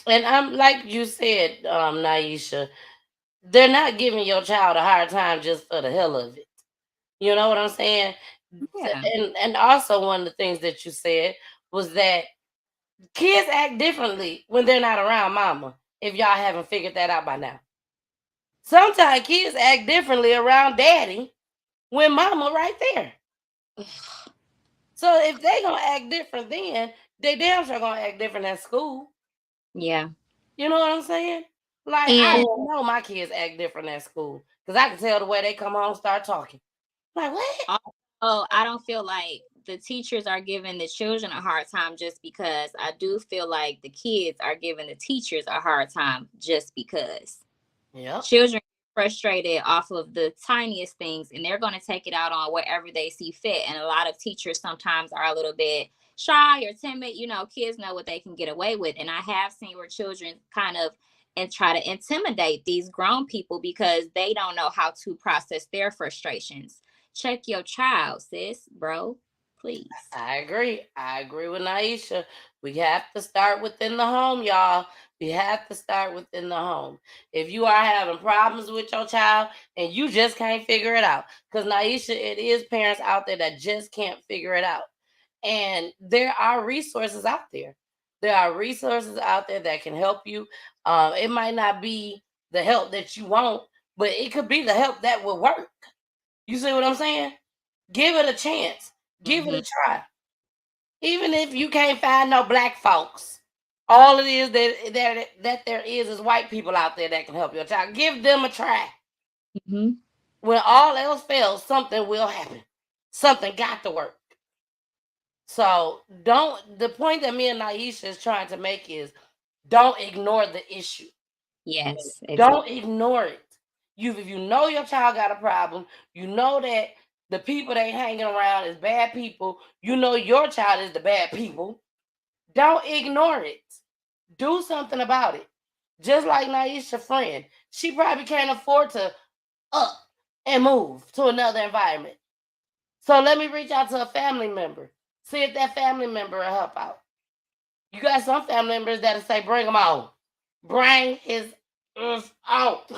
And I'm like you said, Naisha, they're not giving your child a hard time just for the hell of it. You know what I'm saying? Yeah. And also one of the things that you said was that kids act differently when they're not around mama, if y'all haven't figured that out by now. Sometimes kids act differently around daddy when mama right there. So if they gonna act different then, they damn sure gonna act different at school. Yeah. You know what I'm saying? Like, I know my kids act different at school because I can tell the way they come home, start talking. Like, what? Oh, I don't feel like the teachers are giving the children a hard time just because. I do feel like the kids are giving the teachers a hard time just because. Yeah. Children frustrated off of the tiniest things and they're going to take it out on wherever they see fit. And a lot of teachers sometimes are a little bit shy or timid. You know, kids know what they can get away with. And I have seen where children kind of and try to intimidate these grown people because they don't know how to process their frustrations. Check your child, sis, bro, please. I agree. I agree with Naisha. We have to start within the home, y'all. We have to start within the home. If you are having problems with your child and you just can't figure it out, because Naisha, it is parents out there that just can't figure it out. And there are resources out there. There are resources out there that can help you. It might not be the help that you want, but it could be the help that will work. You see what I'm saying? Give it a chance. Give it a try. Even if you can't find no black folks, all it is that there is white people out there that can help your child. Give them a try. Mm-hmm. When all else fails, something will happen. Something got to work. So the point that me and Naisha is trying to make is don't ignore the issue. Yes. Don't ignore it. If you know your child got a problem, you know that the people they hanging around is bad people, you know your child is the bad people, don't ignore it. Do something about it. Just like Naisha's friend. She probably can't afford to up and move to another environment. So let me reach out to a family member. See if that family member will help out. You got some family members that'll say, bring him on. Bring his out.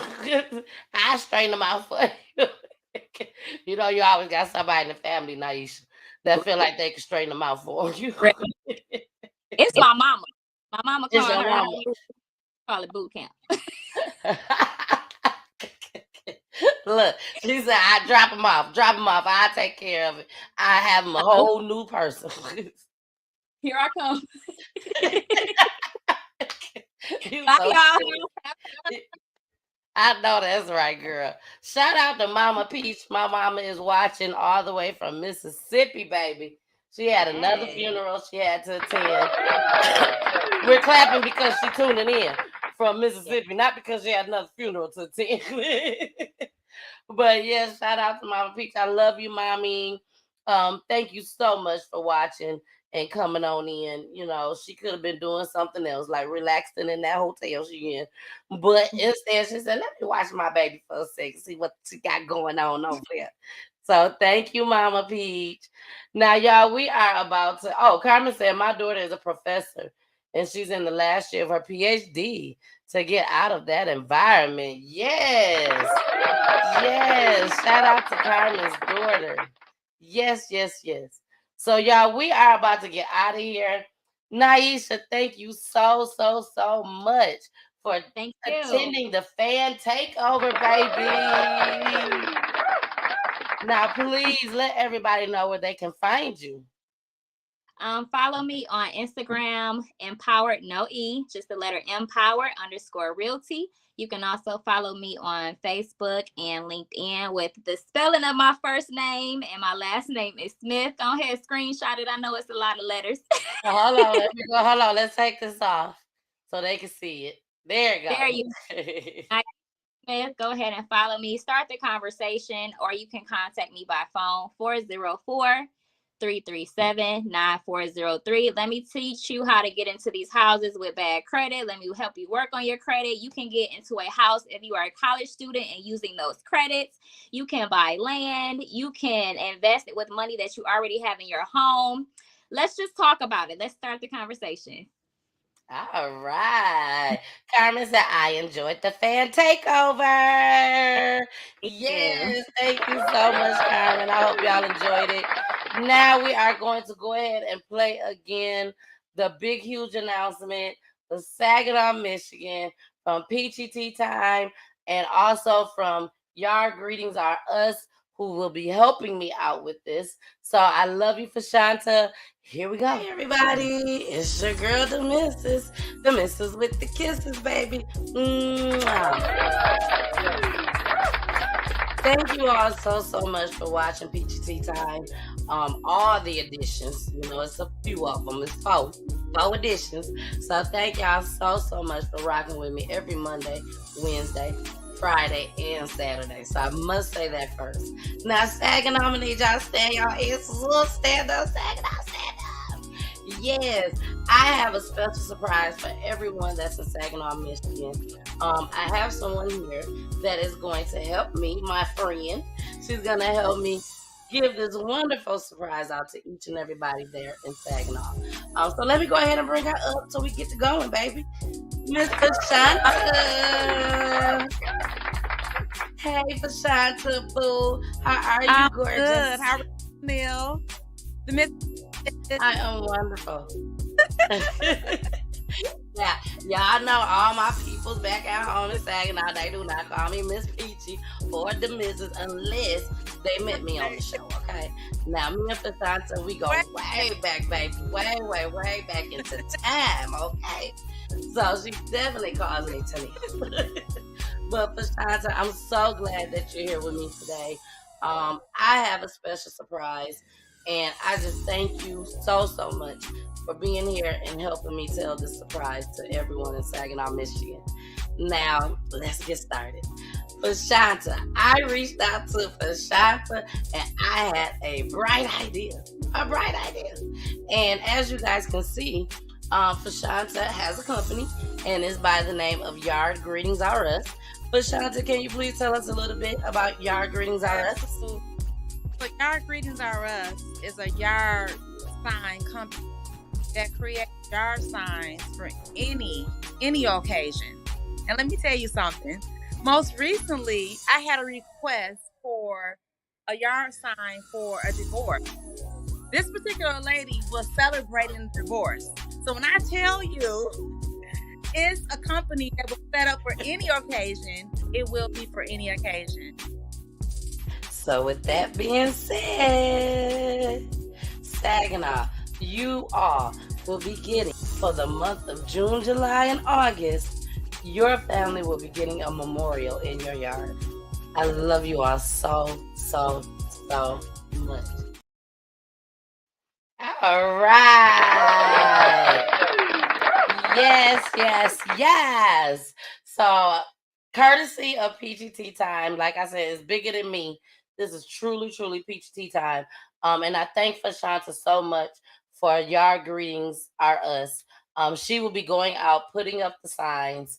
I straighten them out for you. You know, you always got somebody in the family, Naisha, that feel like they can straighten them out for you. It's my mama. My mama It's called your her. mama. Call it boot camp. Look, she said, I drop him off. Drop him off. I take care of it. I have him a whole new person. Here I come. Bye, y'all. I know that's right, girl. Shout out to Mama Peach. My mama is watching all the way from Mississippi, baby. She had another funeral she had to attend. We're clapping because she's tuning in from Mississippi, not because she had another funeral to attend. But yes, shout out to Mama Peach. I love you, Mommy. Thank you so much for watching and coming on in. You know, she could have been doing something else, like relaxing in that hotel she in. But instead, she said, let me watch my baby for a second, see what she got going on over there. So thank you, Mama Peach. Now, y'all, we are about to, Carmen said, my daughter is a professor and she's in the last year of her PhD to get out of that environment. Yes. Yes. Shout out to Carmen's daughter. Yes, yes, yes. So, y'all, we are about to get out of here. Naisha, thank you so, so, so much for Thank you. attending the fan takeover, baby. Now, please let everybody know where they can find you. Follow me on Instagram, empowered, no E, just the letter empowered_realty. You can also follow me on Facebook and LinkedIn with the spelling of my first name, and my last name is Smith. Go ahead, screenshot it. I know it's a lot of letters. Hold on, let me go. Hold on, let's take this off so they can see it. There you go. There you go. Smith, go ahead and follow me. Start the conversation, or you can contact me by phone 404-337-9403. Let me teach you how to get into these houses with bad credit. Let me help you work on your credit. You can get into a house if you are a college student and using those credits. You can buy land. You can invest it with money that you already have in your home. Let's just talk about it. Let's start the conversation. All right. Carmen said, I enjoyed the fan takeover. Yes, thank you so much, Carmen. I hope y'all enjoyed it. Now we are going to go ahead and play again the big, huge announcement, the Saginaw, Michigan, from Peachy Tea Time, and also from Yard Greetings Are Us, who will be helping me out with this. So I love you, Fashanta. Here we go. Hey, everybody. It's your girl, the missus. The missus with the kisses, baby. Thank you all so, so much for watching Peachy Tea Time. All the editions. You know, it's a few of them. It's four editions. So thank y'all so, so much for rocking with me every Monday, Wednesday, Friday, and Saturday. So I must say that first. Now, Saginaw, I'm gonna need y'all to stand y'all asses up. Stand up, Saginaw, stand up. Yes, I have a special surprise for everyone that's in Saginaw, Michigan. I have someone here that is going to help me, my friend. She's gonna help me give this wonderful surprise out to each and everybody there in Saginaw. So let me go ahead and bring her up so we get to going, baby. Miss Fashanta. Hey, Fashanta, boo. How are you, gorgeous? Good. How are you, Neil? The Miss. I am wonderful. Yeah, y'all know all my peoples back at home in Saginaw, they do not call me Miss Peachy or the Missus unless they met me on the show, okay? Now, me and Fashanta, we go way back, baby. Way back into time, okay? So she definitely calls me Tania. But Fashanta, I'm so glad that you're here with me today. I have a special surprise, and I just thank you so, so much for being here and helping me tell this surprise to everyone in Saginaw, Michigan. Now, let's get started. Fashanta, I reached out to Fashanta and I had a bright idea. And as you guys can see, Fashanta has a company and is by the name of Yard Greetings Are Us. Fashanta, can you please tell us a little bit about Yard Greetings Are Us? So Yard Greetings Are Us is a yard sign company that creates yard signs for any occasion. And let me tell you something. Most recently, I had a request for a yard sign for a divorce. This particular lady was celebrating a divorce. So when I tell you it's a company that was set up for any occasion, it will be for any occasion. So with that being said, Saginaw, you all will be getting, for the month of June, July, and August, your family will be getting a memorial in your yard. I love you all so, so, so much. All right. Yes. So, courtesy of Peachy Tea Time, like I said, it's bigger than me. This is truly, truly Peachy Tea Time. And I thank Fashanta so much for Yard Greetings Are Us. She will be going out, putting up the signs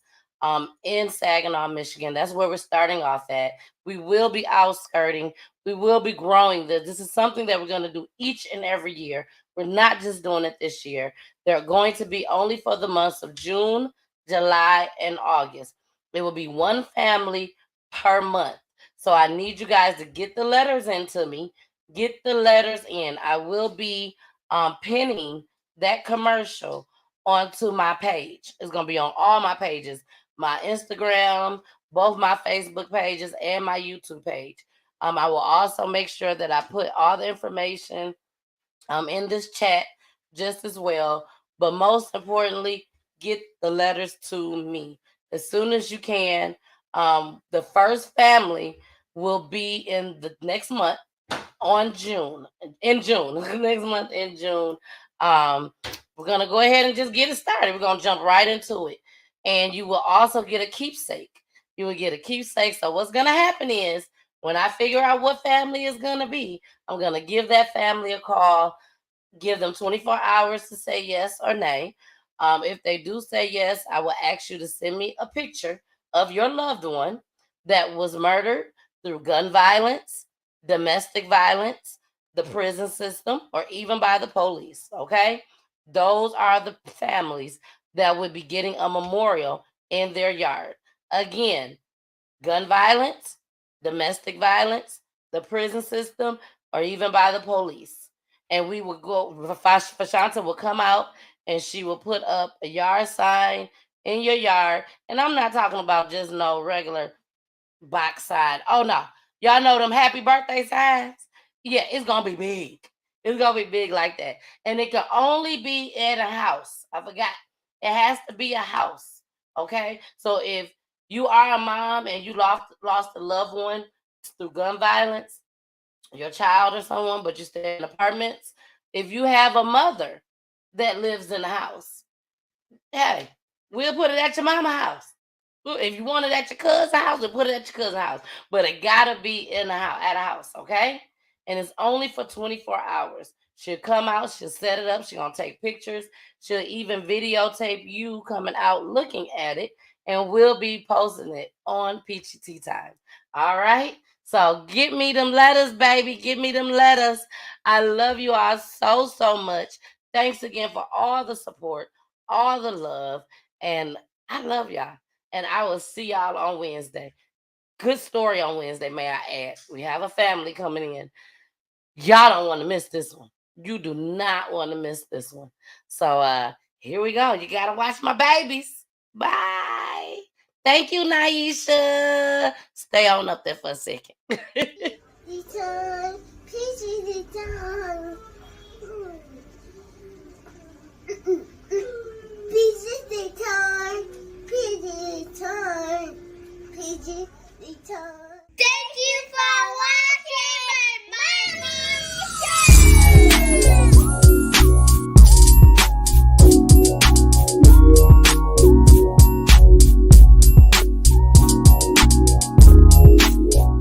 in Saginaw, Michigan. That's where we're starting off at. We will be outskirting. We will be growing this. This is something that we're going to do each and every year. We're not just doing it this year. They're going to be only for the months of June, July, and August. It will be one family per month. So I need you guys to get the letters into me. Get the letters in. I will be pinning that commercial onto my page. It's going to be on all my pages, my Instagram, both my Facebook pages, and my YouTube page. I will also make sure that I put all the information in this chat just as well. But most importantly, get the letters to me as soon as you can. The first family will be in the next month in June, next month in June. We're going to go ahead and just get it started. We're going to jump right into it. And you will also get a keepsake. You will get a keepsake. So what's going to happen is when I figure out what family is going to be, I'm going to give that family a call, give them 24 hours to say yes or nay. If they do say yes, I will ask you to send me a picture of your loved one that was murdered through gun violence, domestic violence, the prison system, or even by the police, okay? Those are the families that would be getting a memorial in their yard. Again, gun violence, domestic violence, the prison system, or even by the police. And we will go, Fashanta will come out and she will put up a yard sign in your yard. And I'm not talking about just no regular box sign. Oh no. Y'all know them happy birthday signs? Yeah, it's gonna be big. It's gonna be big like that. And it can only be at a house. I forgot. It has to be a house. Okay. So if you are a mom and you lost a loved one through gun violence, your child or someone, but you stay in apartments, if you have a mother that lives in the house, hey, we'll put it at your mama's house. If you want it at your cousin's house, we'll put it at your cousin's house. But it gotta be in the house, at a house, okay? And it's only for 24 hours. She'll come out, she'll set it up, she's gonna take pictures, she'll even videotape you coming out looking at it, and we'll be posting it on Peachy Tea Time. All right? So get me them letters, baby. Get me them letters. I love you all so, so much. Thanks again for all the support, all the love, and I love y'all. And I will see y'all on Wednesday. Good story on Wednesday, may I add. We have a family coming in. Y'all don't want to miss this one. You do not want to miss this one. So here we go. You got to watch my babies. Bye. Thank you, Naisha. Stay on up there for a second. Peachy Tea Time.